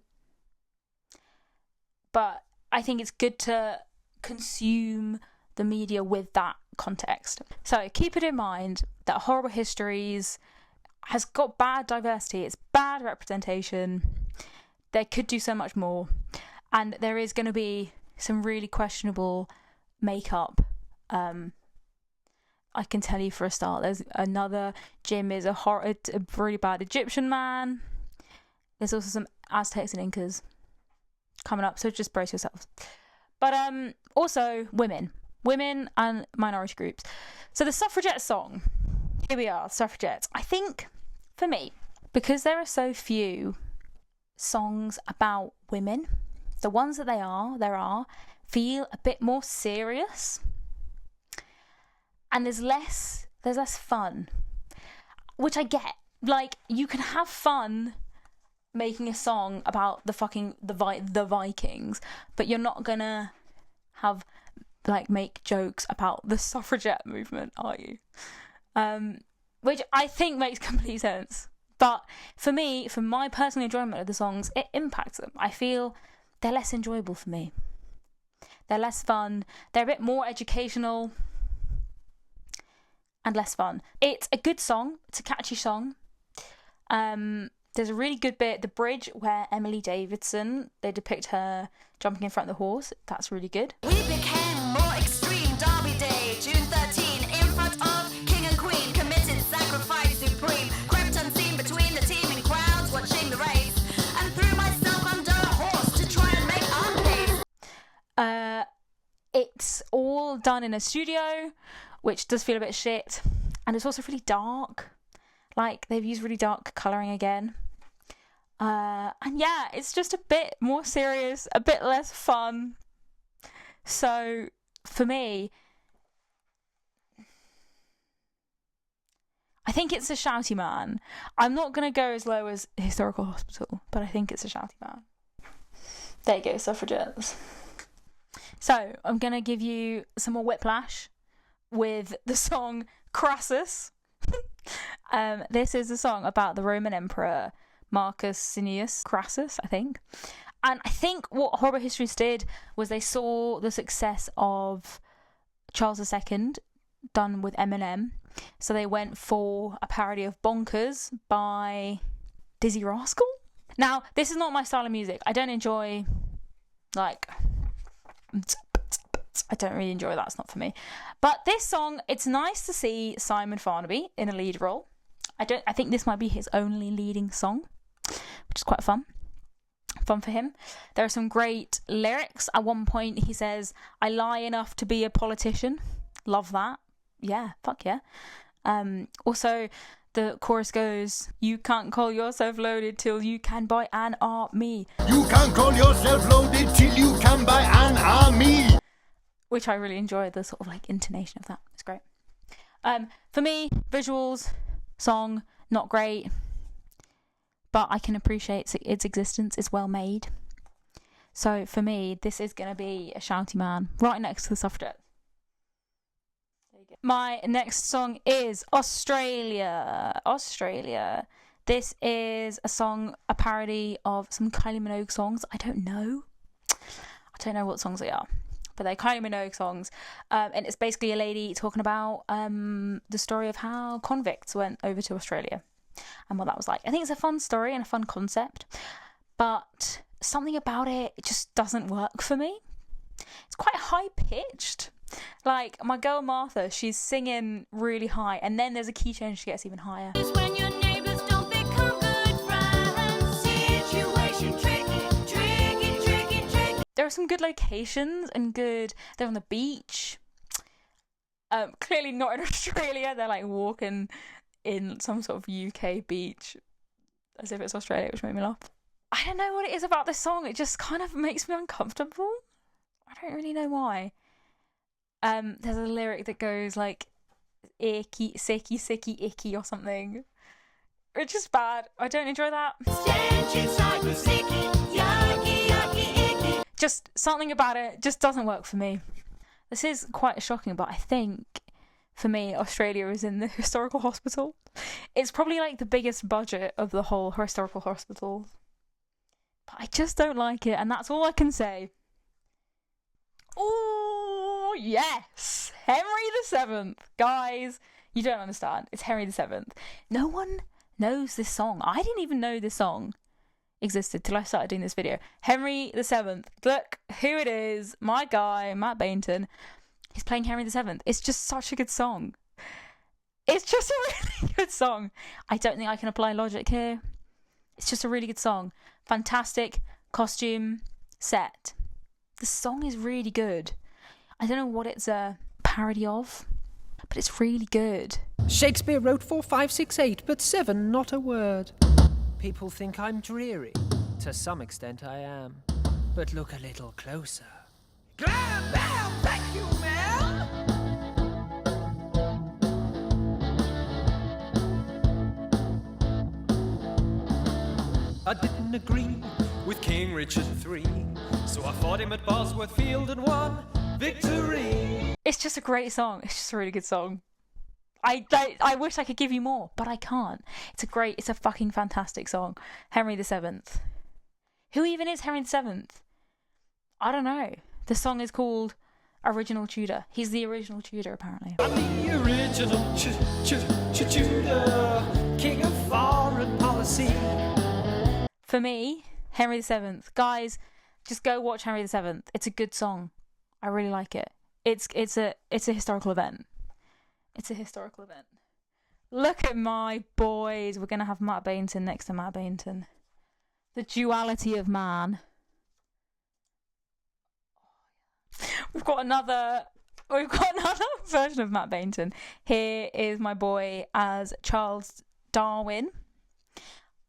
but I think it's good to consume the media with that context. So keep it in mind that Horrible Histories has got bad diversity, it's bad representation, they could do so much more, and there is going to be some really questionable makeup. I can tell you for a start, there's another, Jim is a really bad Egyptian man. There's also some Aztecs and Incas coming up, so just brace yourselves. But also women and minority groups. So the Suffragette song, here we are, Suffragettes. I think, for me, because there are so few songs about women, the ones that there are, feel a bit more serious. And there's less fun, which I get. Like, you can have fun making a song about the Vikings, but you're not gonna make jokes about the suffragette movement, are you? Which I think makes complete sense. But for me, for my personal enjoyment of the songs, it impacts them. I feel they're less enjoyable for me. They're less fun. They're a bit more educational and less fun. It's a good song. It's a catchy song. There's a really good bit, the bridge where Emily Davidson, they depict her jumping in front of the horse. That's really good. We became more extreme. Derby Day, June 13, in front of King and Queen, committed sacrifice supreme, crept unseen between the teeming crowds, watching the race, and threw myself under a horse to try and make our pace. It's all done in a studio, which does feel a bit shit, and it's also really dark. Like, they've used really dark colouring again. And yeah, it's just a bit more serious, a bit less fun. So, for me, I think it's a shouty man. I'm not going to go as low as Historical Hospital, but I think it's a shouty man. There you go, Suffragettes. So, I'm going to give you some more whiplash with the song Crassus. This is a song about the Roman Emperor Marcus Sinius Crassus, I think. And I think what Horrible Histories did was they saw the success of Charles II done with Eminem. So they went for a parody of Bonkers by Dizzy Rascal. Now, this is not my style of music. I don't enjoy, I don't really enjoy that. It's not for me. But this song, it's nice to see Simon Farnaby in a lead role. I think this might be his only leading song, which is quite fun for him. There are some great lyrics. At one point he says, "I lie enough to be a politician." Love that. yeah, fuck yeah. Also, the chorus goes, you can't call yourself loaded till you can buy an army. You can't call yourself loaded till you can buy an army. Which I really enjoy, the sort of like intonation of that. It's great. For me, visuals, song, not great. But I can appreciate its existence. It's well made. So for me, this is going to be a shouty man right next to the Suffragettes. My next song is Australia. Australia. This is a parody of some Kylie Minogue songs. I don't know what songs they are, but they're Kylie Minogue songs. And it's basically a lady talking about the story of how convicts went over to Australia and what that was like. I think it's a fun story and a fun concept, but something about it just doesn't work for me. It's quite high pitched. Like my girl Martha, she's singing really high, and then there's a key change, she gets even higher. When your neighbours don't become good friends. Situation tricky. There are some good locations and good. They're on the beach. Clearly not in Australia. They're like walking in some sort of UK beach, as if it's Australia, which made me laugh. I don't know what it is about this song. It just kind of makes me uncomfortable. I don't really know why. There's a lyric that goes like, icky, sicky, sicky, icky or something. Which is bad. I don't enjoy that. Just something about it just doesn't work for me. This is quite shocking, but I think for me, Australia is in the historical hospital. It's probably like the biggest budget of the whole historical hospital. But I just don't like it, and that's all I can say. Oh, yes! Henry VII. Guys, you don't understand. It's Henry VII. No one knows this song. I didn't even know this song existed till I started doing this video. Henry VII. Look who it is. My guy, Matt Bainton. He's playing Henry VII. It's just such a good song. It's just a really good song. I don't think I can apply logic here. It's just a really good song. Fantastic costume set. The song is really good. I don't know what it's a parody of, but it's really good. Shakespeare wrote 4, 5, 6, 8, but 7, not a word. People think I'm dreary. To some extent I am. But look a little closer. Glam bam, thank you, ma'am. I didn't agree with King Richard III, so I fought him at Bosworth Field and won victory. It's just a great song. It's just a really good song. I wish I could give you more, but I can't. It's a fucking fantastic song. Henry VII. Who even is Henry VII? I don't know. The song is called Original Tudor. He's the original Tudor, apparently. I'm the original Tudor, king of foreign policy. For me, Henry VII. Guys, just go watch Henry VII. It's a good song. I really like it. It's a historical event. It's a historical event. Look at my boys. We're going to have Matt Bainton next to Matt Bainton. The duality of man. We've got another version of Matt Bainton. Here is my boy as Charles Darwin.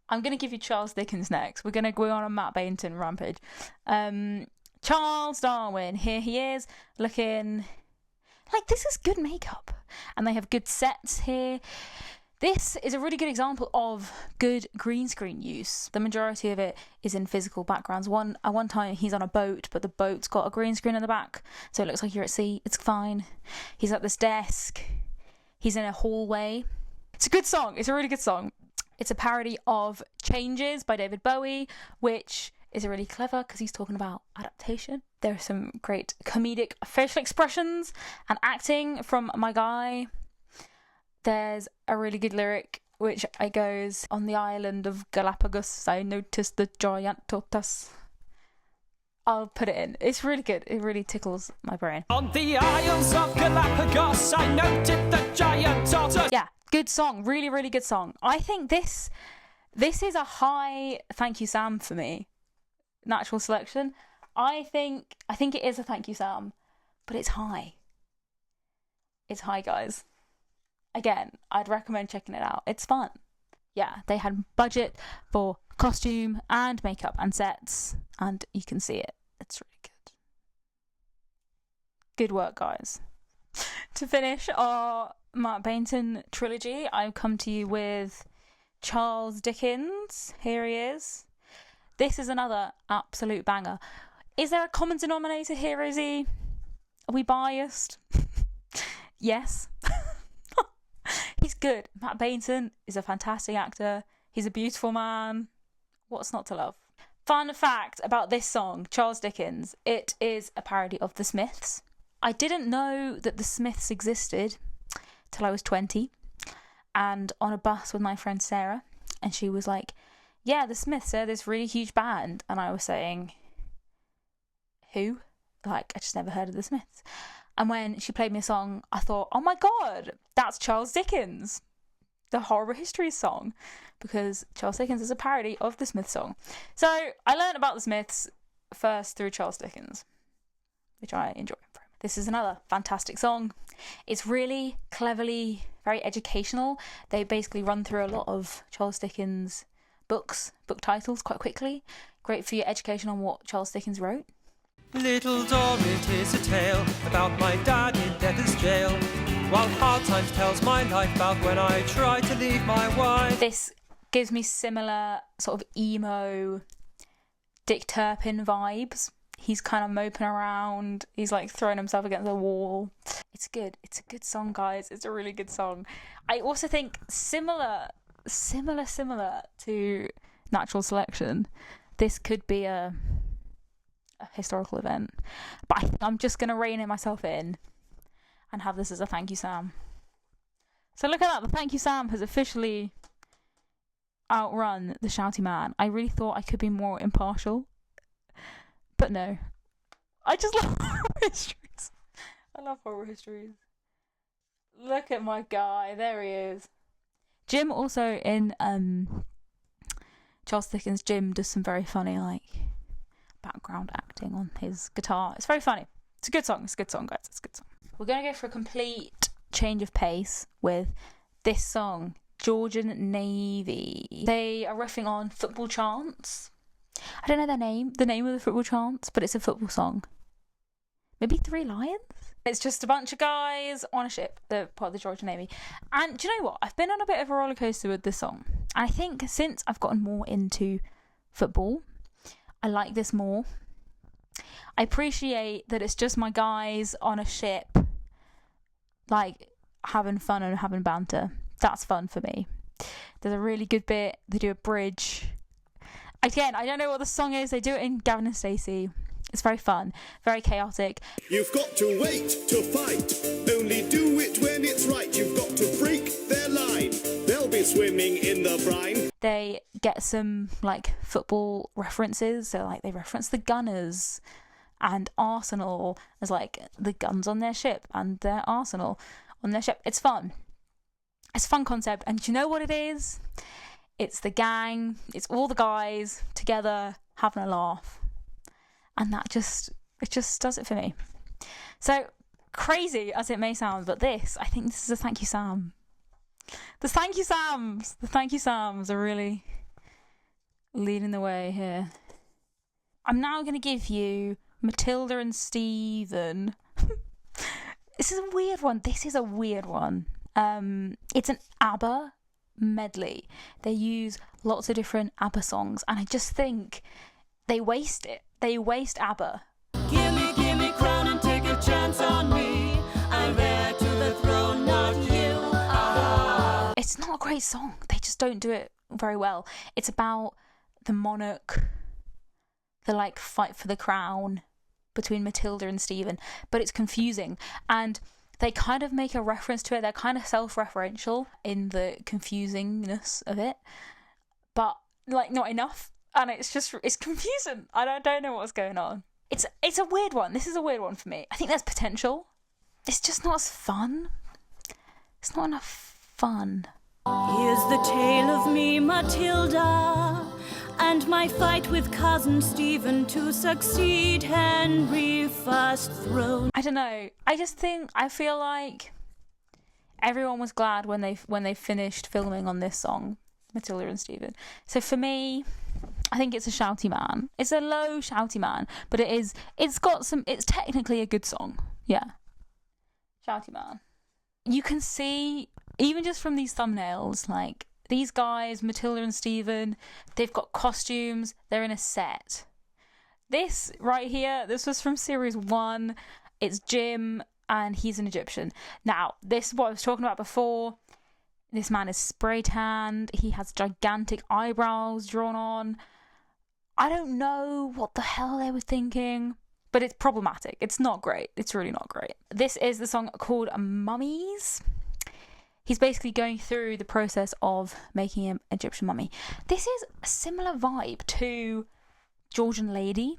I'm going to give you Charles Dickens next. We're going to go on a Matt Bainton rampage. Charles Darwin. Here he is, looking like this is good makeup. And they have good sets here. This is a really good example of good green screen use. The majority of it is in physical backgrounds. At one time he's on a boat, but the boat's got a green screen in the back, so it looks like you're at sea. It's fine. He's at this desk. He's in a hallway. It's a good song. It's a really good song. It's a parody of Changes by David Bowie, which is really clever because he's talking about adaptation. There are some great comedic facial expressions and acting from my guy. There's a really good lyric which goes, on the island of Galapagos I noticed the giant tortoise. I'll put it in. It's really good. It really tickles my brain. On the Isles of Galapagos I noted the giant tortoise. Yeah, good song. Really, really good song. I think this is a high thank you Sam for me. Natural selection. I think it is a thank you Sam, but it's high. It's Hi Guys. Again, I'd recommend checking it out. It's fun. Yeah, they had budget for costume and makeup and sets, and you can see it. It's really good. Good work, guys. To finish our Mark Bainton trilogy, I've come to you with Charles Dickens. Here he is. This is another absolute banger. Is there a common denominator here, Izzy? Are we biased? Yes. He's good. Matt Bainton is a fantastic actor. He's a beautiful man. What's not to love? Fun fact about this song, Charles Dickens. It is a parody of The Smiths. I didn't know that The Smiths existed till I was 20, and on a bus with my friend Sarah, and she was like, yeah, The Smiths are this really huge band, and I was saying, who? Like, I just never heard of The Smiths. And when she played me a song, I thought, oh my god, that's Charles Dickens, the Horrible Histories song, because Charles Dickens is a parody of the Smiths song. So I learned about the Smiths first through Charles Dickens, which I enjoy. This is another fantastic song. It's really cleverly, very educational. They basically run through a lot of Charles Dickens book titles quite quickly. Great for your education on what Charles Dickens wrote. Little Dorrit is a tale about my dad in debtor's jail, while Hard Times tells my life about when I tried to leave my wife. This gives me similar sort of emo Dick Turpin vibes. He's kind of moping around. He's like throwing himself against the wall. It's good. It's a good song, guys. It's a really good song. I also think similar to Natural Selection, this could be a historical event, but I think I'm just going to rein it myself in and have this as a thank you Sam. So look at that, the thank you Sam has officially outrun the shouty man. I really thought I could be more impartial, but no, I just love Horrible Histories. I love Horrible Histories. Look at my guy, there he is. Jim also in Charles Dickens, Jim does some very funny background acting on his guitar. It's very funny. It's a good song. It's a good song, guys. It's a good song. We're going to go for a complete change of pace with this song, Georgian Navy. They are riffing on football chants. I don't know the name of the football chants, but it's a football song. Maybe Three Lions? It's just a bunch of guys on a ship. They're part of the Georgian Navy. And do you know what? I've been on a bit of a roller coaster with this song. And I think since I've gotten more into football, I like this more. I appreciate that it's just my guys on a ship, like, having fun and having banter. That's fun for me. There's a really good bit. They do a bridge. Again, I don't know what the song is. They do it in Gavin and Stacey. It's very fun, very chaotic. You've got to wait to fight. Only do it when it's right. You've got to break their line. They'll be swimming in the brine. They get some football references. So they reference the Gunners and Arsenal as the guns on their ship and their Arsenal on their ship. It's fun. It's a fun concept. And do you know what it is? It's the gang. It's all the guys together having a laugh. And it just does it for me. So crazy as it may sound, but I think this is a thank you Sam. The thank you Sams are really leading the way here. I'm now going to give you Matilda and Stephen. This is a weird one. It's an ABBA medley. They use lots of different ABBA songs, and I just think they waste it. They waste ABBA. Give me crown and take a chance on me. I'm heir to the throne, not you. It's not a great song. They just don't do it very well. It's about the monarch, the fight for the crown between Matilda and Stephen, but it's confusing. And they kind of make a reference to it. They're kind of self-referential in the confusingness of it, but not enough. And it's confusing. I don't know what's going on. It's a weird one. This is a weird one for me. I think there's potential. It's just not as fun. It's not enough fun. Here's the tale of me, Matilda, and my fight with cousin Stephen to succeed Henry First throne. I don't know. I feel like everyone was glad when they finished filming on this song, Matilda and Stephen. So for me, I think it's a shouty man. It's a low shouty man, but it's technically a good song. Yeah. Shouty man. You can see, even just from these thumbnails, like, these guys, Matilda and Stephen, they've got costumes, they're in a set. This right here, this was from series 1. It's Jim, and he's an Egyptian. Now, this is what I was talking about before. This man is spray tanned. He has gigantic eyebrows drawn on. I don't know what the hell they were thinking, but it's problematic. It's not great. It's really not great. This is the song called Mummies. He's basically going through the process of making an Egyptian mummy. This is a similar vibe to Georgian Lady.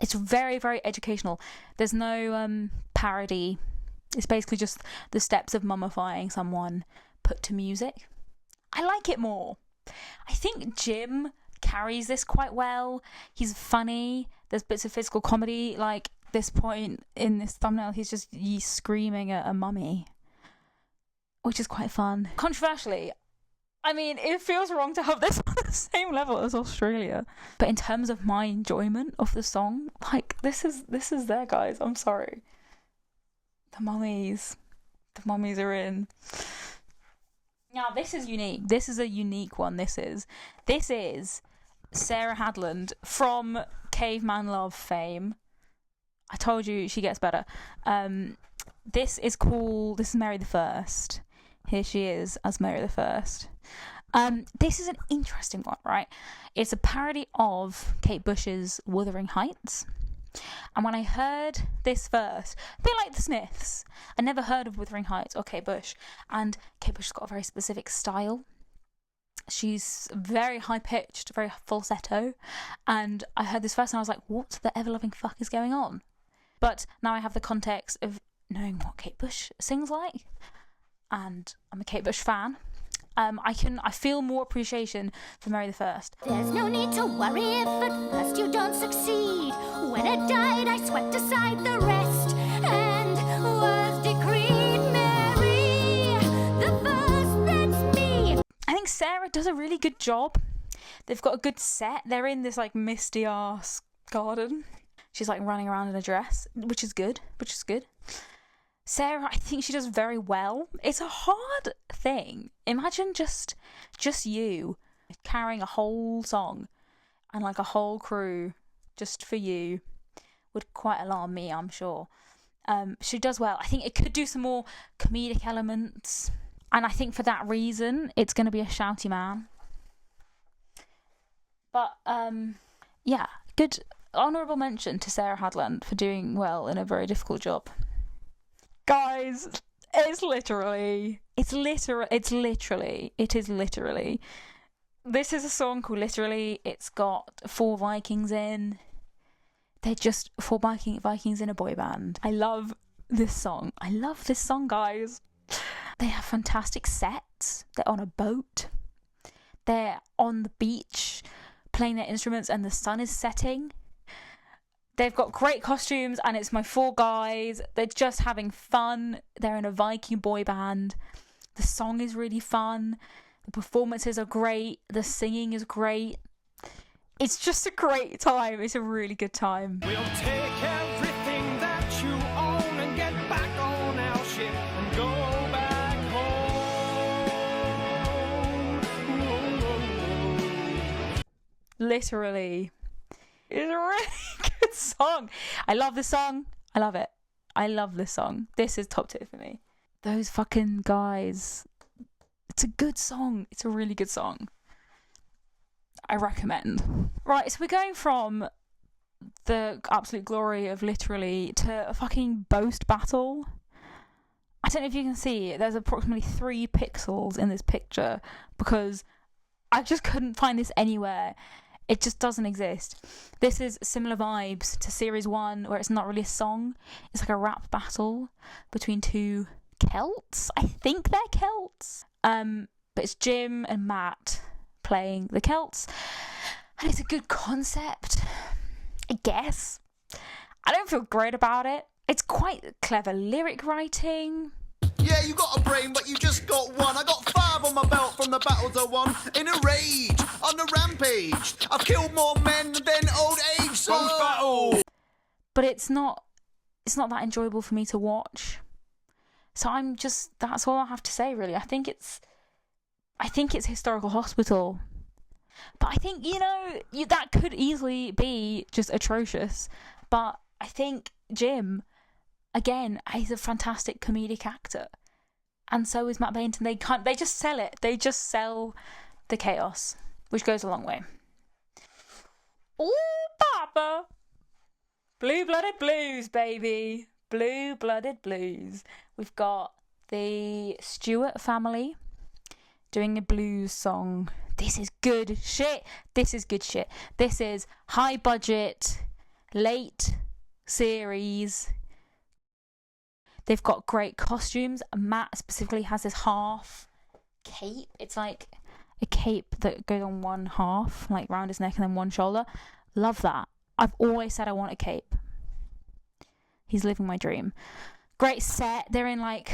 It's very, very educational. There's no parody. It's basically just the steps of mummifying someone put to music. I like it more. I think Jim carries this quite well. He's funny. There's bits of physical comedy. Like this point in this thumbnail, he's screaming at a mummy, which is quite fun. Controversially, I mean, it feels wrong to have this on the same level as Australia. But in terms of my enjoyment of the song, like, this is there, guys. I'm sorry. The mummies are in. Now, this is unique. This is a unique one. This is Sarah Hadland from Caveman Love fame. I told you she gets better. This is Mary the First. Here she is as Mary the First. This is an interesting one, right? It's a parody of Kate Bush's Wuthering Heights. And when I heard this first, a bit like the Smiths, I never heard of Wuthering Heights or Kate Bush. And Kate Bush's got a very specific style. She's very high-pitched, very falsetto. And I heard this first and I was like, what the ever-loving fuck is going on? But now I have the context of knowing what Kate Bush sings like. And I'm a Kate Bush fan. I feel more appreciation for Mary the First. There's no need to worry if at first you don't succeed. When it died, I swept aside the rest and was decreed Mary the First. That's me. I think Sarah does a really good job. They've got a good set. They're in this like misty ass garden. She's like running around in a dress, which is good. Sarah, I think she does very well. It's a hard thing. Imagine just you carrying a whole song and like a whole crew just for you. Would quite alarm me, I'm sure. She does well. I think it could do some more comedic elements. And I think for that reason, it's going to be a shouty man. But, yeah, good honourable mention to Sarah Hadland for doing well in a very difficult job. Guys, it is literally. This is a song called Literally. It's got 4 Vikings in. They're just 4 Vikings in a boy band. I love this song. Guys. They have fantastic sets. They're on a boat. They're on the beach playing their instruments and the sun is setting. They've got great costumes and it's my 4 guys. They're just having fun. They're in a Viking boy band. The song is really fun. The performances are great. The singing is great. It's just a great time. It's a really good time. We'll take everything that you own and get back on our ship and go back home. Literally. It's a really good song. I love this song. I love it. I love this song. This is top tier for me. Those fucking guys. It's a good song. It's a really good song. I recommend. Right, so we're going from the absolute glory of Literally to a fucking Boast Battle. I don't know if you can see, there's approximately 3 pixels in this picture because I just couldn't find this anywhere. It just doesn't exist. This is similar vibes to Series 1, where it's not really a song. It's like a rap battle between 2 Celts. I think they're Celts. But it's Jim and Matt playing the Celts. And it's a good concept, I guess. I don't feel great about it. It's quite clever lyric writing. Yeah, Yeah, you got a brain, but you just got one. I got 5 on my belt from the battles I won. In a rage, on the rampage. I've killed more men than old age. So... Boast Battle! But it's not that enjoyable for me to watch. So that's all I have to say, really. I think it's Historical Hospital. But I think, that could easily be just atrocious. But I think Jim, again, he's a fantastic comedic actor. And so is Matt Bainton. They just sell it. They just sell the chaos, which goes a long way. Ooh, Papa! Blue-blooded blues, baby. Blue-blooded blues. We've got the Stewart family doing a blues song. This is good shit. This is high budget, late series. They've got great costumes. Matt specifically has this half cape. It's like a cape that goes on one half, like round his neck and then one shoulder. Love that. I've always said I want a cape. He's living my dream. Great set. They're in like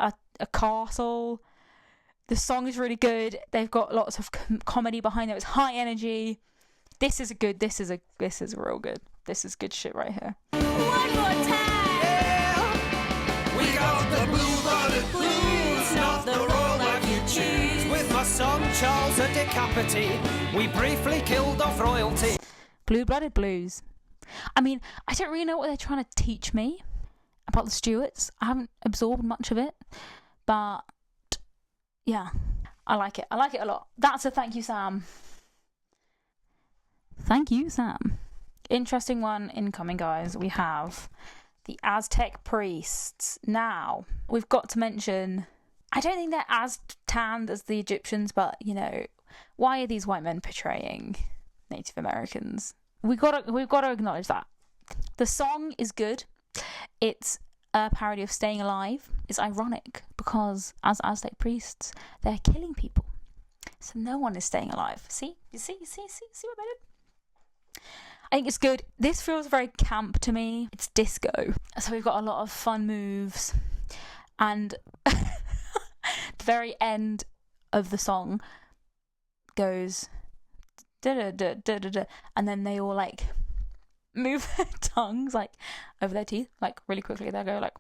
a castle. The song is really good. They've got lots of comedy behind it. It's high energy. This is real good. This is good shit right here. One more time. Yeah. We got the blue-blooded blues, not the royal life you choose. With my son Charles a Decapity, we briefly killed off royalty. Blue-blooded blues. I mean, I don't really know what they're trying to teach me about the Stuarts. I haven't absorbed much of it, but yeah, I like it. I like it a lot. That's a thank you, Sam. Thank you, Sam. Interesting one incoming, guys. We have the Aztec Priests. Now, we've got to mention, I don't think they're as tanned as the Egyptians, but, why are these white men portraying Native Americans? We've got to acknowledge that. The song is good. It's a parody of Staying Alive. It's ironic because as Aztec priests, they're killing people. So no one is staying alive. See what they did? I think it's good. This feels very camp to me. It's disco. So we've got a lot of fun moves. And the very end of the song goes da-da-da-da-da-da, and then they all like move their tongues like over their teeth like really quickly. They'll go like,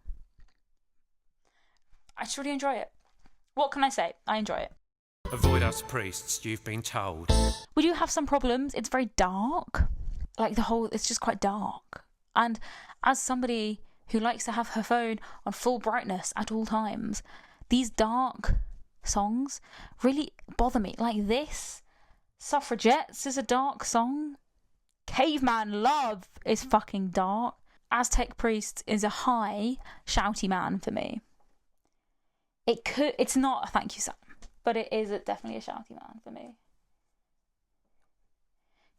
I just really enjoy it. What can I say? I enjoy it. Avoid us priests, you've been told. We do have some problems. It's very dark. It's just quite dark. And as somebody who likes to have her phone on full brightness at all times, these dark songs really bother me. Like this, Suffragettes is a dark song. Caveman Love is fucking dark. Aztec Priests is a high, shouty man for me. It's not a thank you, Sam, but it is definitely a shouty man for me.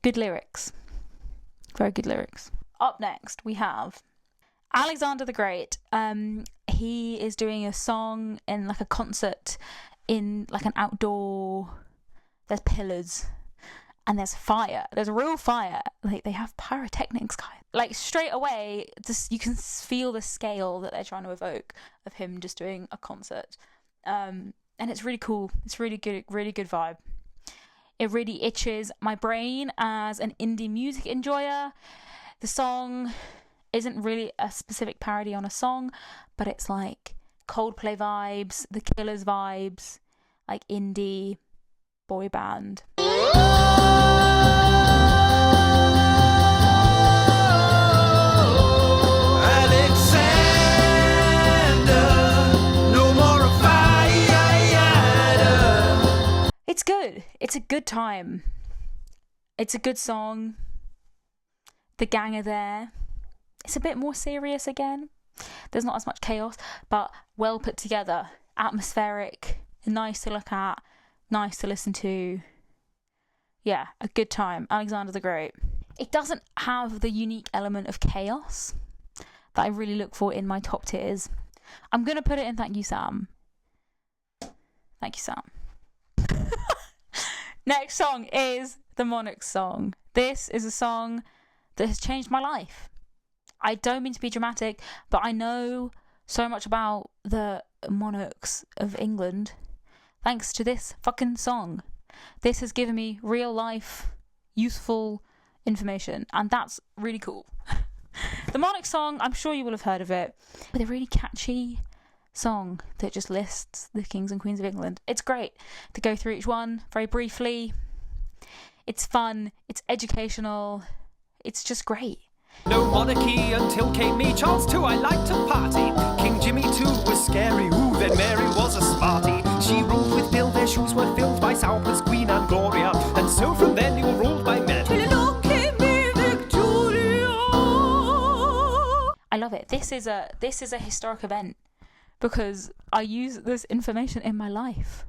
Good lyrics. Very good lyrics. Up next, we have Alexander the Great. He is doing a song in like a concert in like an outdoor. There's pillars and there's fire. There's a real fire. Like they have pyrotechnics, guys. Like straight away, you can feel the scale that they're trying to evoke of him just doing a concert. And it's really cool. It's really good vibe. It really itches my brain as an indie music enjoyer. The song isn't really a specific parody on a song, but it's like Coldplay vibes, The Killers vibes, like indie boy band. It's good. It's a good time. It's a good song. The gang are there. It's a bit more serious again. There's not as much chaos, but well put together. Atmospheric. Nice to look at. Nice to listen to. Yeah, a good time. Alexander the Great. It doesn't have the unique element of chaos that I really look for in my top tiers. I'm going to put it in Thank You, Sam. Thank you, Sam. Next song is the Monarchs Song. This is a song that has changed my life. I don't mean to be dramatic, but I know so much about the monarchs of England thanks to this fucking song. This has given me real life, useful information, and that's really cool. The Monarchs Song, I'm sure you will have heard of it, with a really catchy song that just lists the kings and queens of England. It's great to go through each one very briefly. It's fun, it's educational, it's just great. No monarchy until came me, Charles too, I liked to party. King Jimmy too was scary, ooh, then Mary was a smarty. She ruled with Bill, their shoes were filled by Sauber's Queen and Gloria, and so from then you were ruled by men. Till along came me Victoria. I love it. This is a historic event because I use this information in my life.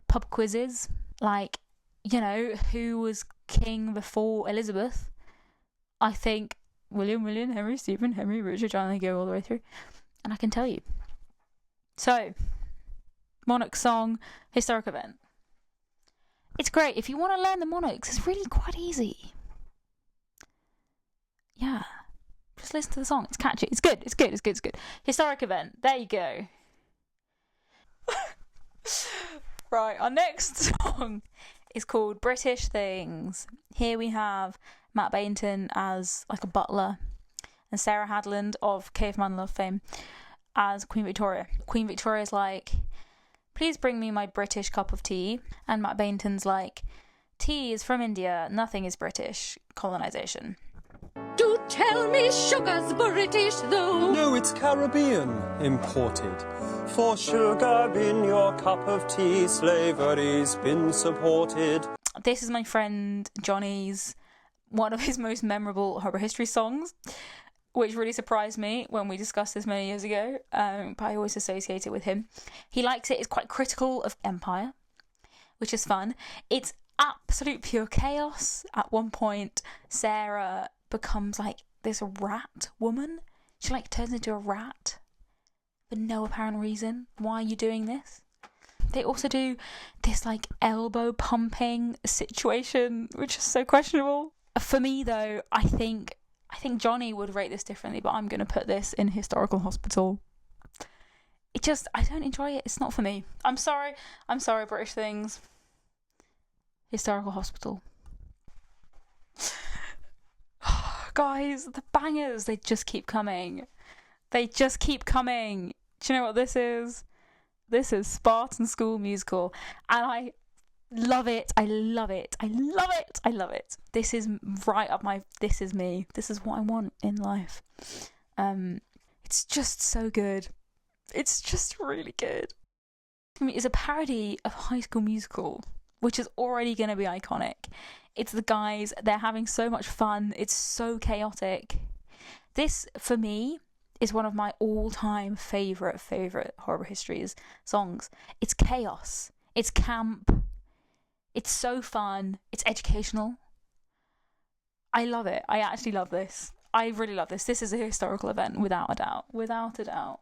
Pub quizzes, like, you know, who was king before Elizabeth? I think William, Henry, Stephen, Henry, Richard, John, they go all the way through. And I can tell you. So, Monarch Song, historic event. It's great. If you want to learn the monarchs, it's really quite easy. Yeah. Just listen to the song. It's catchy. It's good. It's good. It's good. It's good. Historic event. There you go. Right. Our next song is called British Things. Here we have Matt Bainton as like a butler and Sarah Hadland of Caveman Love fame as Queen Victoria. Queen Victoria's like, please bring me my British cup of tea. And Matt Bainton's like, tea is from India, nothing is British. Colonisation. Do tell me sugar's British though. No, it's Caribbean imported. For sugar in your cup of tea, slavery's been supported. This is my friend Johnny's, one of his most memorable Horrible Histories songs, which really surprised me when we discussed this many years ago, but I always associate it with him. He likes it. It's quite critical of empire, which is fun. It's absolute pure chaos. At one point, Sarah becomes like this rat woman. She like turns into a rat for no apparent reason. Why are you doing this? They also do this like elbow pumping situation, which is so questionable. For me though, I think Johnny would rate this differently, but I'm going to put this in historical hospital. I don't enjoy it. It's not for me. I'm sorry, British Things. Historical hospital. Guys, the bangers, they just keep coming. They just keep coming. Do you know what this is? This is Spartan School Musical. And I love it. I love it. I love it. I love it. This is right up my... This is me. This is what I want in life. It's just so good. It's just really good. I mean, it's a parody of High School Musical, which is already going to be iconic. It's the guys, they're having so much fun. It's so chaotic. This, for me, is one of my all-time favourite Horrible Histories songs. It's chaos. It's camp. It's so fun. It's educational. I love it. I actually love this. I really love this. This is a historical event, without a doubt. Without a doubt.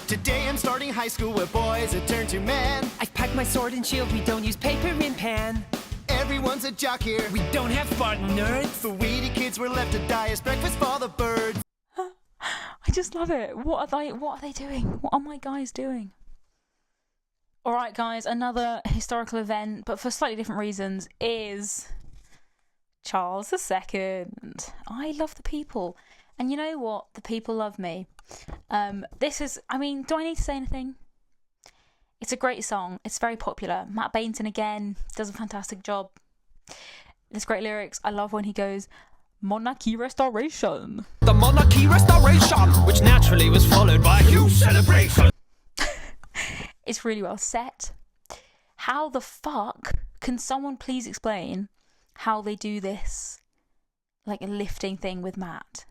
Today I'm starting high school where boys have turned to men. I've packed my sword and shield, we don't use paper and pen. Everyone's a jock here. We don't have Spartan nerds. The weedy kids were left to die as breakfast for the birds. I just love it. What are they doing? What are my guys doing? Alright guys, another historical event, but for slightly different reasons, is Charles II. I love the people. And you know what? The people love me. This is, I mean, do I need to say anything? It's a great song. It's very popular. Matt Bainton, again, does a fantastic job. There's great lyrics. I love when he goes, Monarchy Restoration. The Monarchy Restoration, which naturally was followed by a huge celebration. It's really well set. How the fuck can someone please explain how they do this, like a lifting thing with Matt?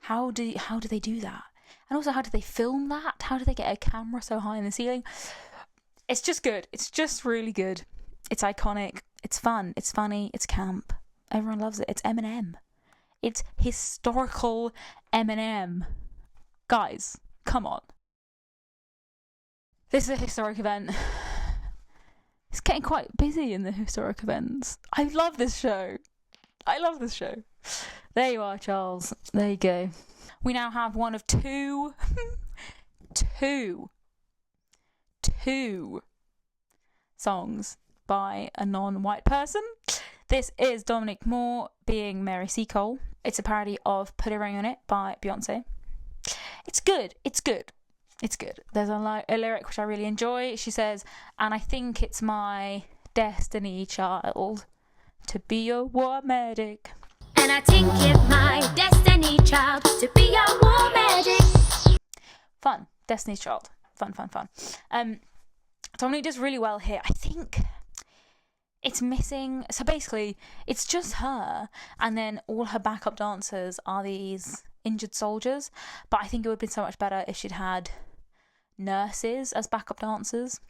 How do they do that? And also, how do they film that? How do they get a camera so high in the ceiling? It's just good. It's just really good. It's iconic. It's fun. It's funny. It's camp. Everyone loves it. It's Eminem. It's historical Eminem. Guys, come on. This is a historic event. It's getting quite busy in the historic events. I love this show. There you are, Charles. There you go. We now have one of two songs by a non-white person. This is Dominic Moore being Mary Seacole. It's a parody of Put a Ring on It by Beyonce. It's good. There's a lyric which I really enjoy. She says, and I think it's my destiny, child, to be a war medic. And I think it's my destiny, child, to be a war medic. Fun. Destiny's Child. Fun. Dominic does really well here. I think it's missing. So basically, it's just her, and then all her backup dancers are these injured soldiers. But I think it would have been so much better if she'd had nurses as backup dancers.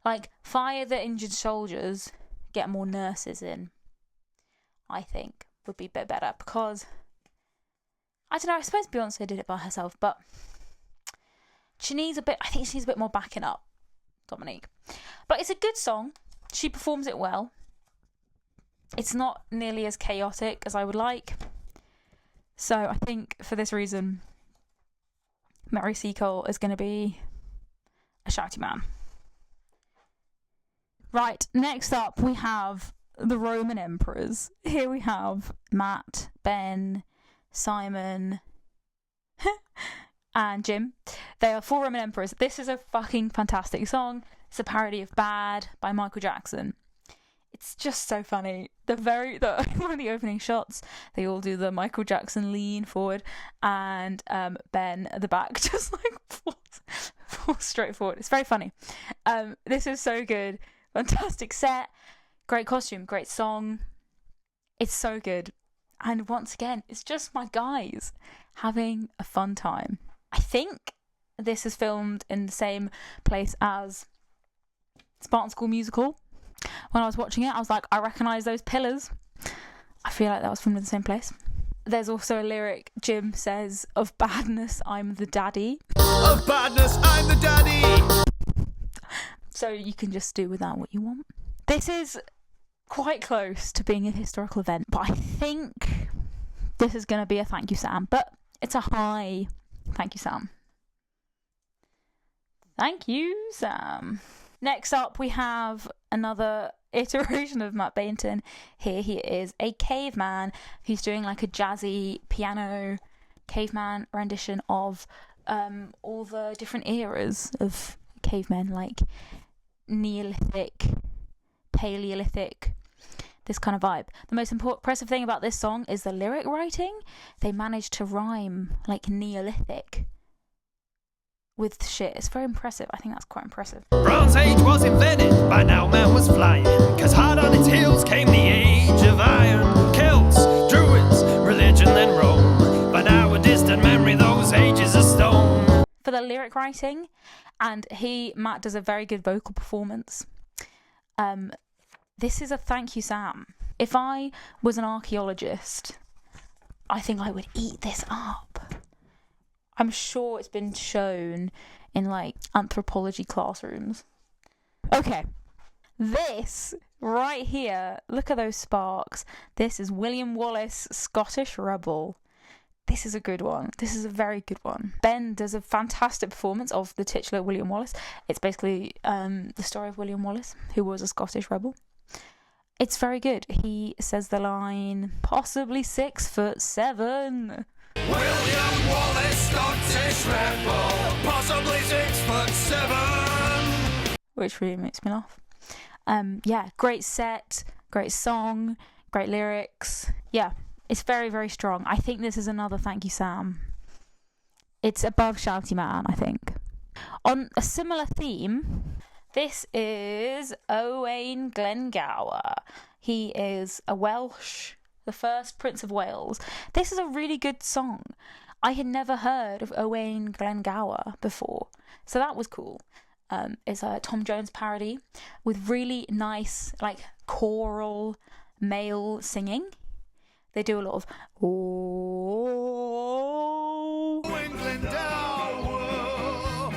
Like, fire the injured soldiers, get more nurses in, I think would be a bit better, because I don't know, I suppose Beyonce did it by herself, but I think she needs a bit more backing up, Dominique. But it's a good song. She performs it well. It's not nearly as chaotic as I would like. So I think for this reason, Mary Seacole is going to be a shouty man. Right, next up we have the Roman emperors. Here we have Matt, Ben, Simon, and Jim. They are 4 Roman emperors. This is a fucking fantastic song. It's a parody of Bad by Michael Jackson. It's just so funny. One of the opening shots, they all do the Michael Jackson lean forward, and Ben at the back just like falls straight forward. It's very funny. This is so good. Fantastic set. Great costume, great song. It's so good. And once again, it's just my guys having a fun time. I think this is filmed in the same place as Spartan School Musical. When I was watching it, I was like, I recognise those pillars. I feel like that was filmed in the same place. There's also a lyric Jim says, of badness, I'm the daddy. Of badness, I'm the daddy. So you can just do with that what you want. This is quite close to being a historical event, but I think this is going to be a thank you, Sam. But it's a high thank you, Sam. Thank you, Sam. Next up, we have another iteration of Matt Bainton. Here he is a caveman. He's doing like a jazzy piano caveman rendition of all the different eras of cavemen, like Neolithic, Paleolithic, this kind of vibe. The most impressive thing about this song is the lyric writing. They managed to rhyme like Neolithic with shit. It's very impressive. I think that's quite impressive. Bronze Age was invented, by now man was flying, cause hard on its heels came the age of iron. Celts, Druids, religion then Rome, by now a distant memory, those ages of stone. For the lyric writing, and Matt does a very good vocal performance. This is a thank you, Sam. If I was an archaeologist, I think I would eat this up. I'm sure it's been shown in like anthropology classrooms. Okay, this right here, look at those sparks. This is William Wallace, Scottish Rebel. This is a good one. This is a very good one. Ben does a fantastic performance of the titular William Wallace. It's basically the story of William Wallace, who was a Scottish rebel. It's very good. He says the line, possibly 6'7". William Wallace, Scottish rebel, possibly 6'7". Which really makes me laugh. Yeah, great set, great song, great lyrics. Yeah, it's very, very strong. I think this is another thank you, Sam. It's above Shouty Man, I think. On a similar theme, this is Owain Glyndwr. He is a Welsh, the first Prince of Wales. This is a really good song. I had never heard of Owain Glyndwr before, so that was cool. It's a Tom Jones parody with really nice, like, choral male singing. They do a lot of oh. Owain Glyndwr,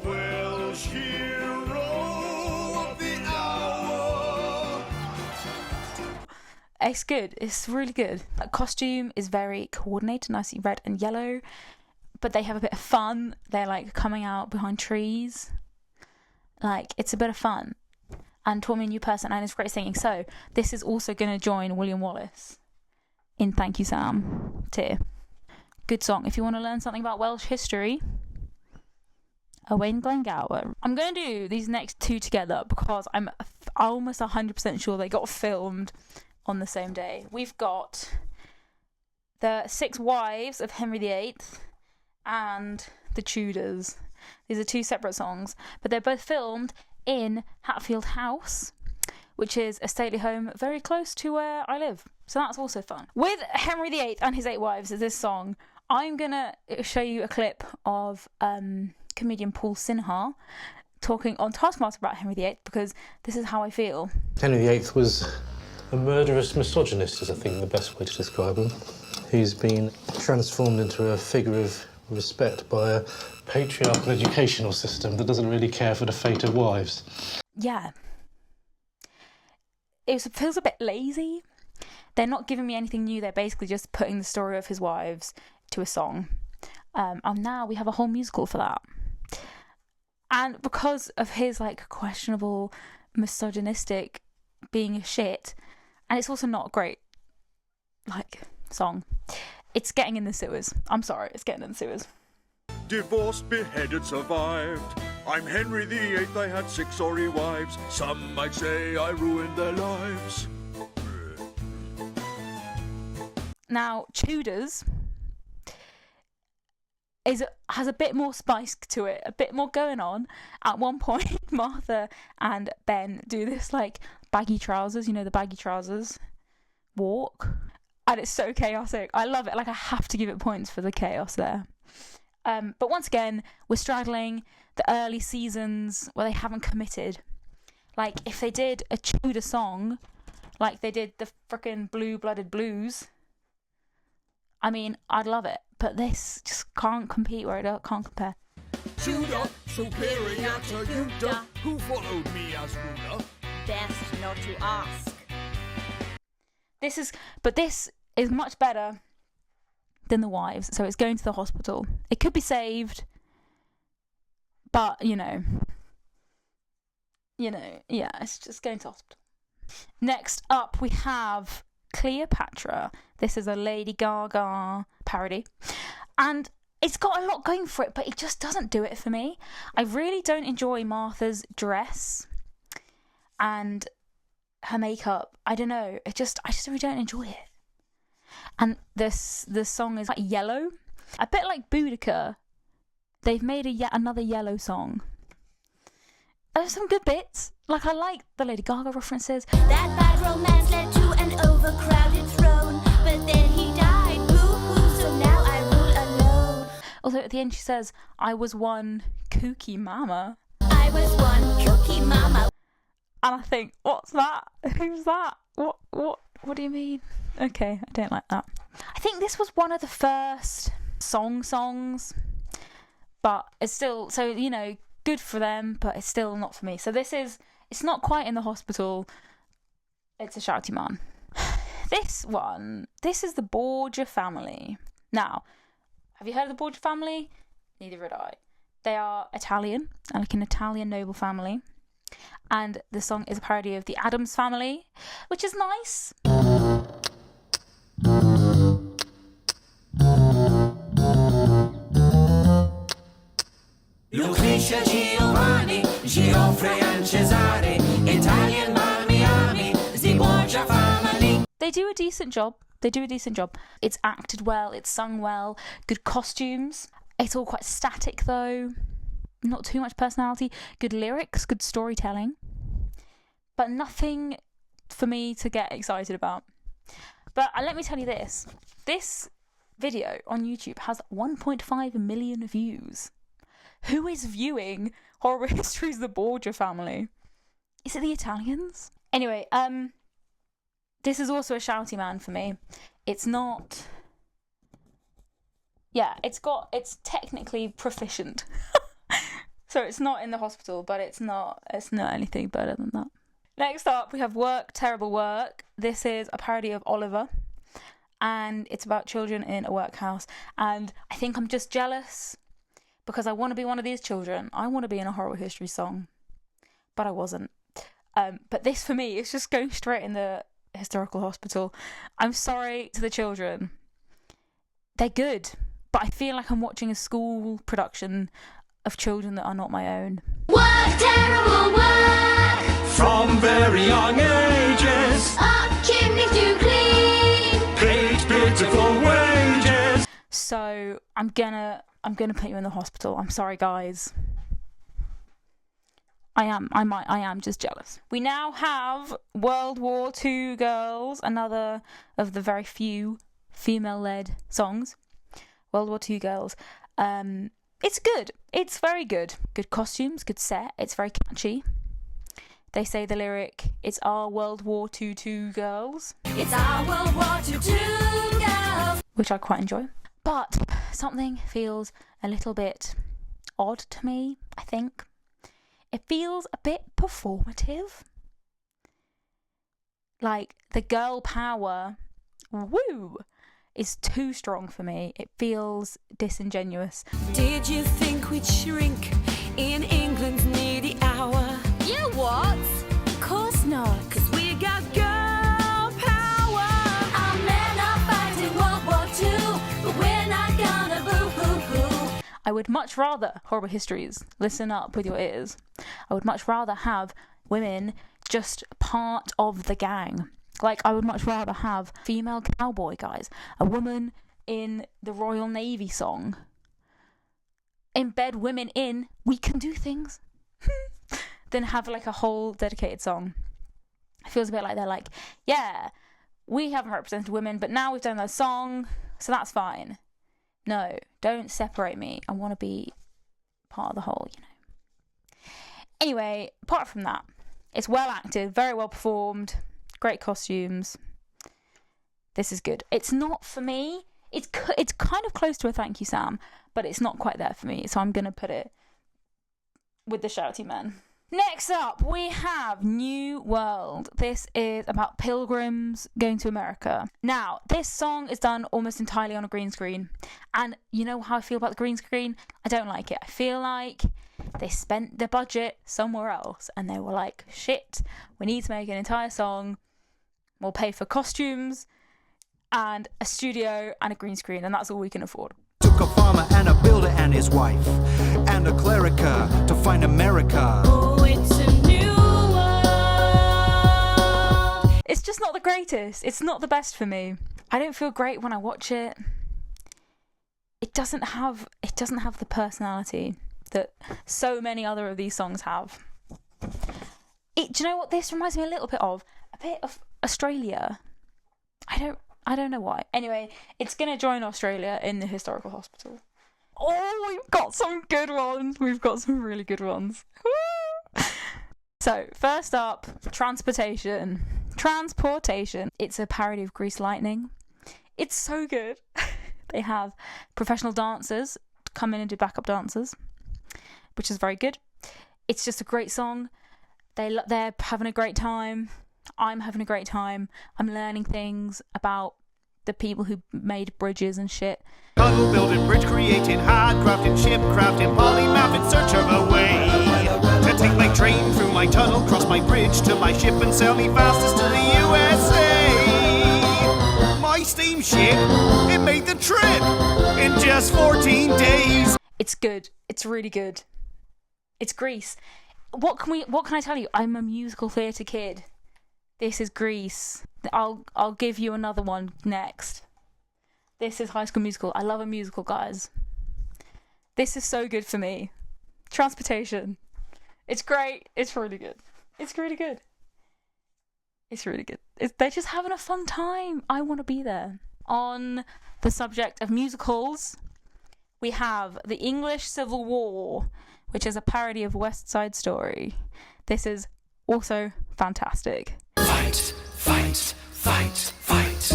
Welsh hero of the hour. It's good. It's really good. The costume is very coordinated, nicely red and yellow, but they have a bit of fun. They're like coming out behind trees. Like, it's a bit of fun. And taught me a new person, and it's great singing. So this is also going to join William Wallace in Thank You Sam tier. Good song. If you want to learn something about Welsh history, Owain Glyndwr. I'm going to do these next two together because I'm almost 100% sure they got filmed on the same day. We've got the 6 Wives of Henry VIII and the Tudors. These are 2 separate songs, but they're both filmed in Hatfield House, which is a stately home very close to where I live. So that's also fun. With Henry VIII and his 8 wives, this song, I'm going to show you a clip of comedian Paul Sinha talking on Taskmaster about Henry VIII, because this is how I feel. Henry VIII was a murderous misogynist, is I think the best way to describe him. He's been transformed into a figure of respect by a patriarchal educational system that doesn't really care for the fate of wives. Yeah. It feels a bit lazy. They're not giving me anything new. They're basically just putting the story of his wives to a song. And now we have a whole musical for that. And because of his, like, questionable, misogynistic being a shit, and it's also not a great, like, song, it's getting in the sewers. I'm sorry, it's getting in the sewers. Divorced, beheaded, survived. I'm Henry VIII, I had 6 sorry wives. Some might say I ruined their lives. Now, Tudors has a bit more spice to it, a bit more going on. At one point, Martha and Ben do this, like, baggy trousers, you know, the baggy trousers walk. And it's so chaotic. I love it. Like, I have to give it points for the chaos there. But once again, we're straddling the early seasons where they haven't committed. Like, if they did a Tudor song, like they did the frickin' Blue-Blooded Blues, I mean, I'd love it. But this just can't compete where it can't compare. Tudor, superior to Utah, who followed me as ruler. Best not to ask. This is much better than the wives, so it's going to the hospital. It could be saved, but you know, yeah, it's just going to hospital. Next up, we have Cleopatra. This is a Lady Gaga parody, and it's got a lot going for it, but it just doesn't do it for me. I really don't enjoy Martha's dress and her makeup. I don't know. I just really don't enjoy it. And the song is like yellow, a bit like Boudicca. They've made yet another yellow song. There's some good bits. Like, I like the Lady Gaga references. That bad romance led to an overcrowded throne, but then he died. Boo-hoo, so now I rule alone. Although at the end she says, I was one kooky mama. I was one kooky mama. And I think, what's that? Who's that? What do you mean? Okay, I don't like that. I think this was one of the first songs, but it's still, so, you know, good for them, but it's still not for me. So it's not quite in the hospital. It's a shouty man. This is the Borgia Family. Now, have you heard of the Borgia Family? Neither had I. They are Italian, like an Italian noble family. And the song is a parody of the Addams Family, which is nice. Lucretia, Giovanni, Geoffrey and Cesare, Italian Miami, the Borgia Family. They do a decent job. It's acted well, it's sung well, good costumes. It's all quite static though. Not too much personality. Good lyrics, good storytelling. But nothing for me to get excited about. But let me tell you this. This video on YouTube has 1.5 million views. Who is viewing Horrible Histories of the Borgia Family? Is it the Italians? Anyway, this is also a shouty man for me. It's not... Yeah, it's technically proficient. So it's not in the hospital, but it's not anything better than that. Next up, we have Work, Terrible Work. This is a parody of Oliver, and it's about children in a workhouse. And I think I'm just jealous because I want to be one of these children. I want to be in a Horrible History song, but I wasn't. But this, for me, is just going straight in the historical hospital. I'm sorry to the children. They're good, but I feel like I'm watching a school production of children that are not my own. Work, terrible work. From very young ages, Up chimneys to clean. paid pitiful wages. So I'm gonna put you in the hospital. I'm sorry, guys. I am just jealous. We now have World War II Girls, another of the very few female-led songs. World War II Girls. It's good. It's very good. Good costumes, good set. It's very catchy. They say the lyric, it's our World War II girls. It's our World War II girls. Which I quite enjoy. But something feels a little bit odd to me, I think. It feels a bit performative. Like, the girl power, woo, is too strong for me. It feels disingenuous. Did you think we'd shrink in England's needy hour? You what? Of course not, 'cause we got girl power. Our men are fighting World War II, but we're not gonna boo-hoo-hoo. I would much rather, Horrible Histories, listen up with your ears. I would much rather have women just part of the gang. Like, I would much rather have female cowboy guys, a woman in the Royal Navy song, embed women in We Can Do Things, than have like a whole dedicated song. It feels a bit like they're like, yeah, we haven't represented women, but now we've done a song, so that's fine. No, don't separate me. I want to be part of the whole, you know. Anyway, apart from that, it's well acted, very well performed, great costumes. This is good. It's not for me. It's kind of close to a Thank You, Sam, but it's not quite there for me, so I'm going to put it with the shouty men. Next up, we have New World. This is about pilgrims going to America. Now, this song is done almost entirely on a green screen. And you know how I feel about the green screen? I don't like it. I feel like they spent the budget somewhere else. And they were like, shit, we need to make an entire song. We'll pay for costumes and a studio and a green screen. And that's all we can afford. Took a farmer and a builder and his wife and a clerica to find America. Oh, it's a new world. It's just not the greatest. It's not the best for me. I don't feel great when I watch it. It doesn't have the personality that so many other of these songs have. Do you know what this reminds me a little bit of? A bit of Australia. I don't know why. Anyway, it's going to join Australia in the historical hospital. Oh, we've got some good ones. We've got some really good ones. So, first up, Transportation. It's a parody of Grease Lightning. It's so good. They have professional dancers come in and do backup dancers, which is very good. It's just a great song. They're having a great time. I'm having a great time. I'm learning things about the people who made bridges and shit. Tunnel building, bridge creating, hard crafting, ship crafting, polymath in search of a way to take my train through my tunnel, cross my bridge to my ship and sail me fastest to the USA. My steamship, it made the trip in just 14 days. It's good. It's really good. It's Grease. What can I tell you? I'm a musical theatre kid. This is Grease. I'll give you another one next. This is High School Musical. I love a musical, guys. This is so good for me. Transportation. It's great. It's really good. It's really good. It's really good. They're just having a fun time. I want to be there. On the subject of musicals, we have The English Civil War, which is a parody of West Side Story. This is also fantastic. Fight, fight, fight, fight,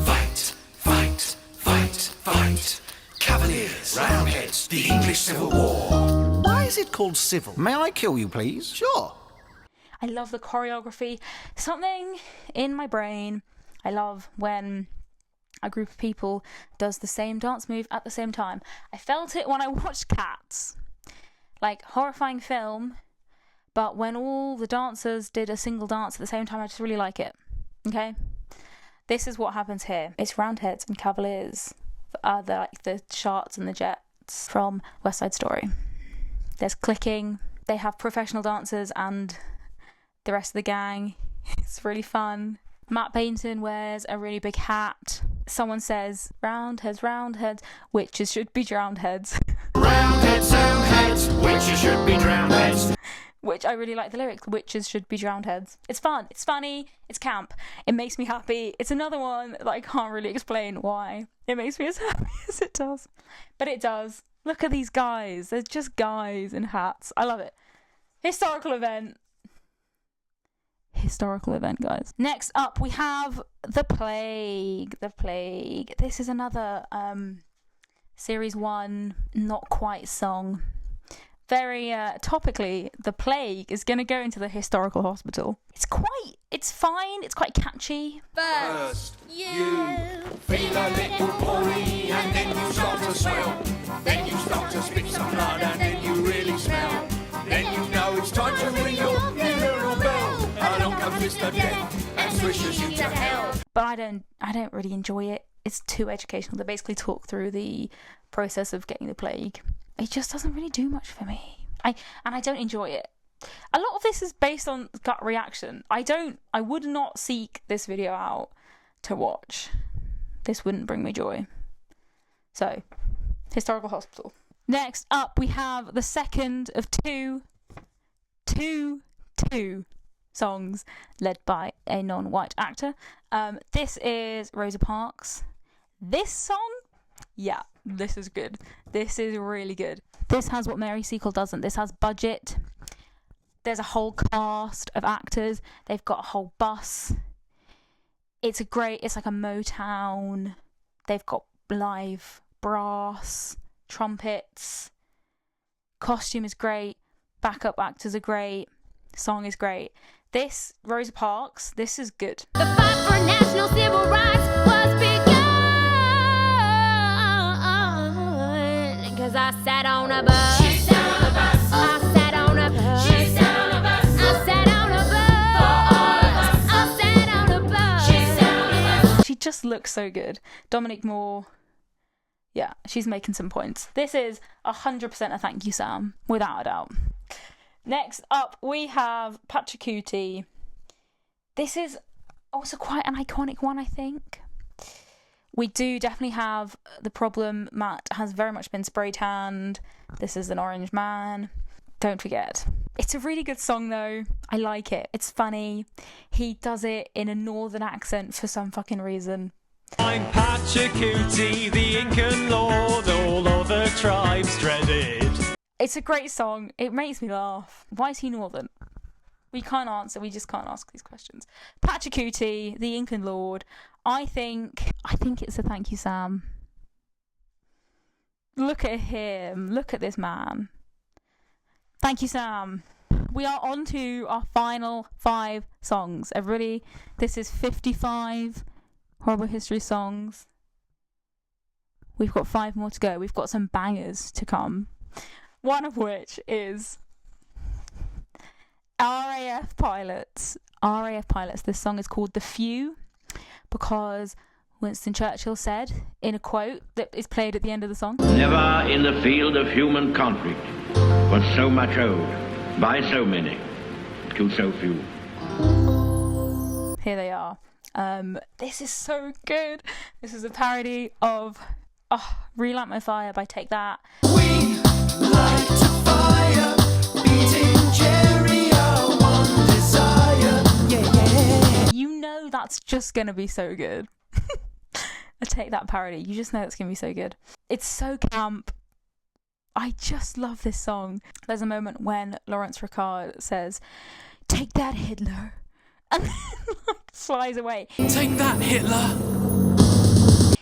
fight, fight, fight, fight. Cavaliers, Roundheads, the English Civil War. Why is it called civil? May I kill you, please? Sure. I love the choreography. Something in my brain, I love when a group of people does the same dance move at the same time. I felt it when I watched Cats. Like, horrifying film, but when all the dancers did a single dance at the same time, I just really like it. Okay? This is what happens here. It's Roundheads and Cavaliers. The Sharks and the Jets from West Side Story. There's clicking. They have professional dancers and the rest of the gang. It's really fun. Matt Bainton wears a really big hat. Someone says, roundheads, witches should be drowned heads. Roundheads, heads, witches should be drowned heads. Which I really like the lyrics. Witches should be drowned heads. It's fun. It's funny. It's camp. It makes me happy. It's another one that I can't really explain why it makes me as happy as it does. But it does. Look at these guys. They're just guys in hats. I love it. Historical event. Historical event, guys. Next up, we have The Plague. The Plague. This is another Series 1 not quite song. Very topically, The Plague is going to go into the historical hospital. It's fine, it's quite catchy. First, you feel a little poorly, and then you start to swell. Then you start to spit some blood, and then you really smell. Then you know it's time to ring your funeral bell. Along comes Mr. Death and swishes you to hell. But I don't really enjoy it. It's too educational. They basically talk through the process of getting the plague. It just doesn't really do much for me. I don't enjoy it. A lot of this is based on gut reaction. I would not seek this video out to watch. This wouldn't bring me joy. So, historical hospital. Next up, we have the second of two songs led by a non-white actor. This is Rosa Parks. This song, yeah, this is good. This is really good. This has what Mary Seacole doesn't. This has budget. There's a whole cast of actors. They've got a whole bus. It's like a Motown. They've got live brass, trumpets. Costume is great. Backup actors are great. Song is great. This, Rosa Parks, this is good. The fight for national civil rights was begun. 'Cause I sat on a bus. She sat on a bus. I sat on a bus. She sat on a bus. I sat on a bus. For all of us. I sat on a bus. She sat on a bus. She just looks so good. Dominique Moore, yeah, she's making some points. This is 100% a thank you, Sam, without a doubt. Next up, we have Pachacuti. This is also quite an iconic one, I think. We do definitely have the problem. Matt has very much been spray tanned. This is an orange man. Don't forget. It's a really good song, though. I like it. It's funny. He does it in a northern accent for some fucking reason. I'm Pachacuti, the Incan lord, all other tribes dreaded. It's a great song. It makes me laugh. Why is he northern? We can't answer. We just can't ask these questions. Pachacuti, the Incan lord. I think it's a thank you, Sam. Look at him. Look at this man. Thank you, Sam. We are on to our final 5 songs. Everybody, this is 55 Horrible History songs. We've got 5 more to go. We've got some bangers to come. One of which is RAF Pilots. RAF Pilots. This song is called The Few because Winston Churchill said in a quote that is played at the end of the song. Never in the field of human conflict was so much owed by so many to so few. Here they are. This is so good. This is a parody of Relight My Fire by Take That. We light a fire, beating Jerry, our one desire. Yeah. You know that's just going to be so good. I Take That parody. You just know it's going to be so good. It's so camp. I just love this song. There's a moment when Laurence Ricard says, "Take that, Hitler," and then flies away. Take that, Hitler.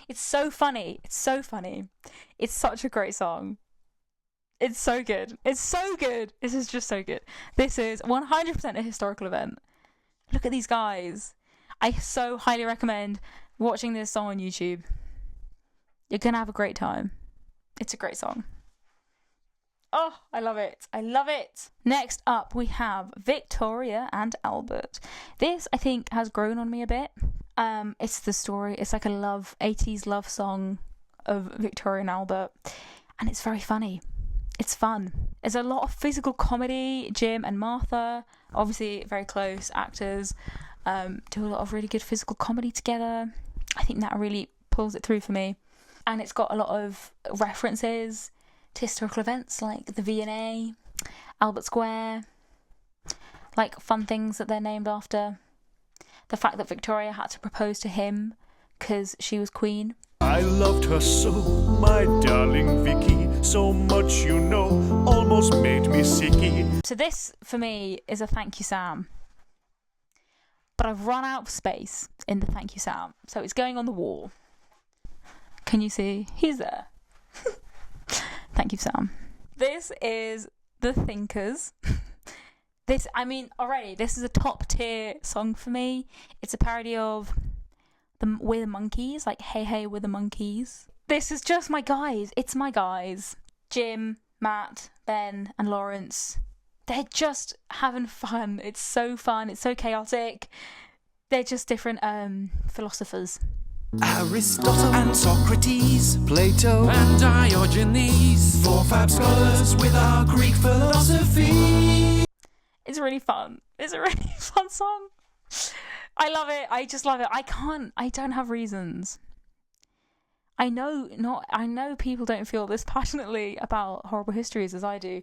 It's so funny. It's so funny. It's such a great song. It's so good. It's so good. This is just so good. This is 100% a historical event. Look at these guys. I so highly recommend watching this song on YouTube. You're going to have a great time. It's a great song. Oh, I love it. I love it. Next up, we have Victoria and Albert. This, I think, has grown on me a bit. It's the story. It's like a 80s love song of Victoria and Albert. And it's very funny. It's fun. There's a lot of physical comedy. Jim and Martha, obviously very close actors, do a lot of really good physical comedy together. I think that really pulls it through for me. And it's got a lot of references to historical events like the V&A, Albert Square, like fun things that they're named after. The fact that Victoria had to propose to him because she was queen. I loved her so, my darling Vicky, so much you know, almost made me sicky. So this, for me, is a thank you, Sam. But I've run out of space in the thank you, Sam. So it's going on the wall. Can you see? He's there. Thank you, Sam. This is The Thinkers. This is a top tier song for me. It's a parody of We're the Monkeys, like Hey Hey We're the Monkeys. This is just my guys. It's my guys. Jim, Matt, Ben, and Lawrence. They're just having fun. It's so fun. It's so chaotic. They're just different philosophers. Aristotle and Socrates, Plato and Diogenes, four fab scholars with our Greek philosophy. It's really fun. It's a really fun song. I love it. I just love it. I don't have reasons. I know people don't feel this passionately about Horrible Histories as I do.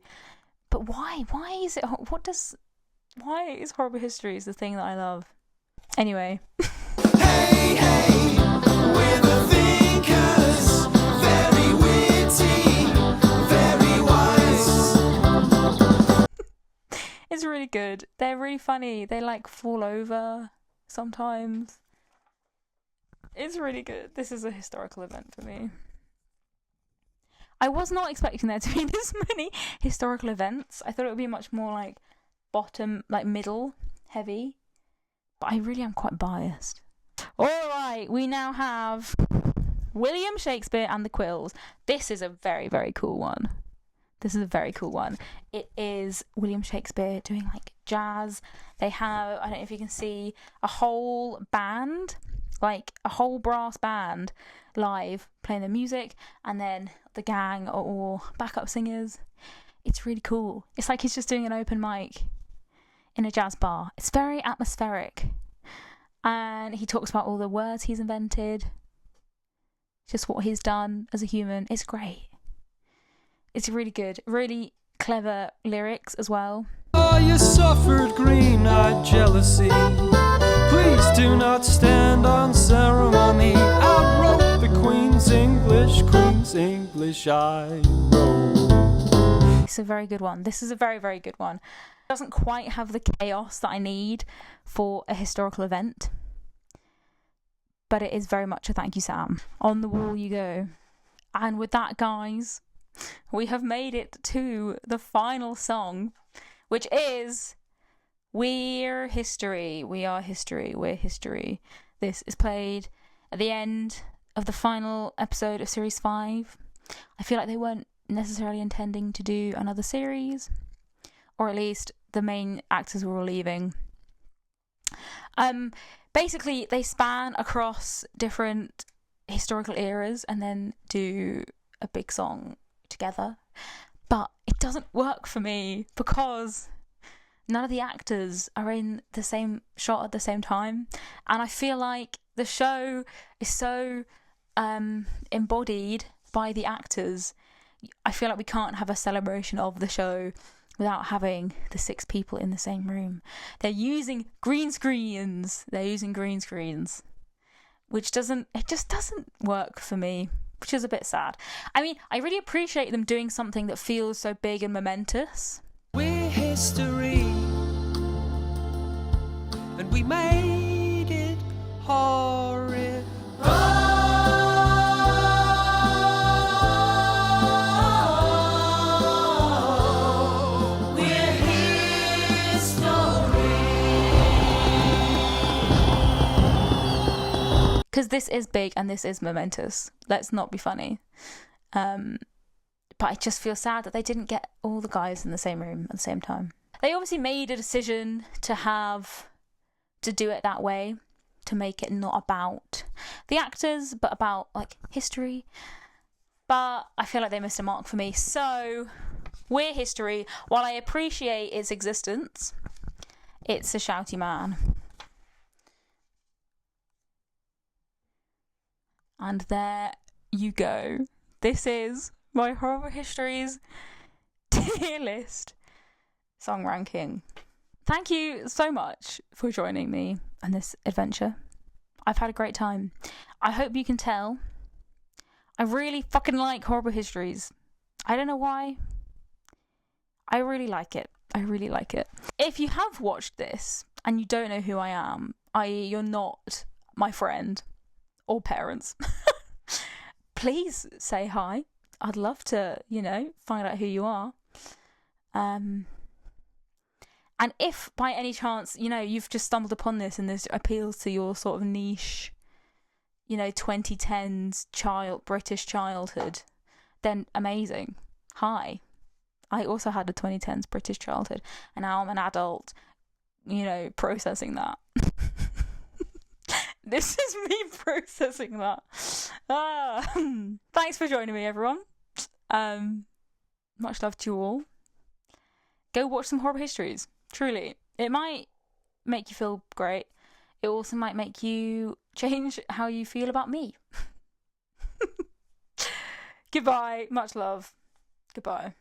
But why? Why is Horrible Histories the thing that I love? Anyway. Hey, hey, we're the thinkers, very witty, very wise. It's really good. They're really funny. They like fall over sometimes. It's really good. This is a historical event for me. I was not expecting there to be this many historical events. I thought it would be much more like middle heavy. But I really am quite biased. Alright, we now have William Shakespeare and the Quills. This is a very, very cool one. This is a very cool one. It is William Shakespeare doing like jazz. They have, I don't know if you can see, a whole band, like a whole brass band live playing the music, and then the gang or backup singers. It's really cool. It's like he's just doing an open mic in a jazz bar. It's very atmospheric. And he talks about all the words he's invented, just what he's done as a human. It's great. It's really good. Really clever lyrics as well. Oh, you suffered green-eyed jealousy. Please do not stand on ceremony. I wrote the Queen's English I wrote. It's a very good one. This is a very, very good one. It doesn't quite have the chaos that I need for a historical event, but it is very much a thank you, Sam. On the wall you go. And with that, guys, we have made it to the final song, which is We're History. We are history. We're history. This is played at the end of the final episode of Series 5. I feel like they weren't necessarily intending to do another series, or at least the main actors were all leaving. Basically, they span across different historical eras and then do a big song together. But it doesn't work for me because none of the actors are in the same shot at the same time. And I feel like the show is so embodied by the actors. I feel like we can't have a celebration of the show without having the 6 people in the same room. They're using green screens. Which just doesn't work for me, which is a bit sad. I mean, I really appreciate them doing something that feels so big and momentous. We're history, and we made it horrid. this is big and this is momentous. Let's not be funny. But I just feel sad that they didn't get all the guys in the same room at the same time. They obviously made a decision to do it that way, to make it not about the actors, but about like history. But I feel like they missed a mark for me. So, We're History, while I appreciate its existence, it's a shouty man. And there you go. This is my Horrible Histories tier list song ranking. Thank you so much for joining me on this adventure. I've had a great time. I hope you can tell I really fucking like Horrible Histories. I don't know why. I really like it. I really like it. If you have watched this and you don't know who I am, i.e. you're not my friend or parents, please say hi. I'd love to, find out who you are. And if by any chance, you've just stumbled upon this and this appeals to your sort of niche, 2010s British childhood, then amazing. Hi. I also had a 2010s British childhood, and now I'm an adult, processing that. This is me processing that. Thanks for joining me, everyone. Much love to you all. Go watch some Horrible Histories. Truly. It might make you feel great. It also might make you change how you feel about me. Goodbye. Much love. Goodbye.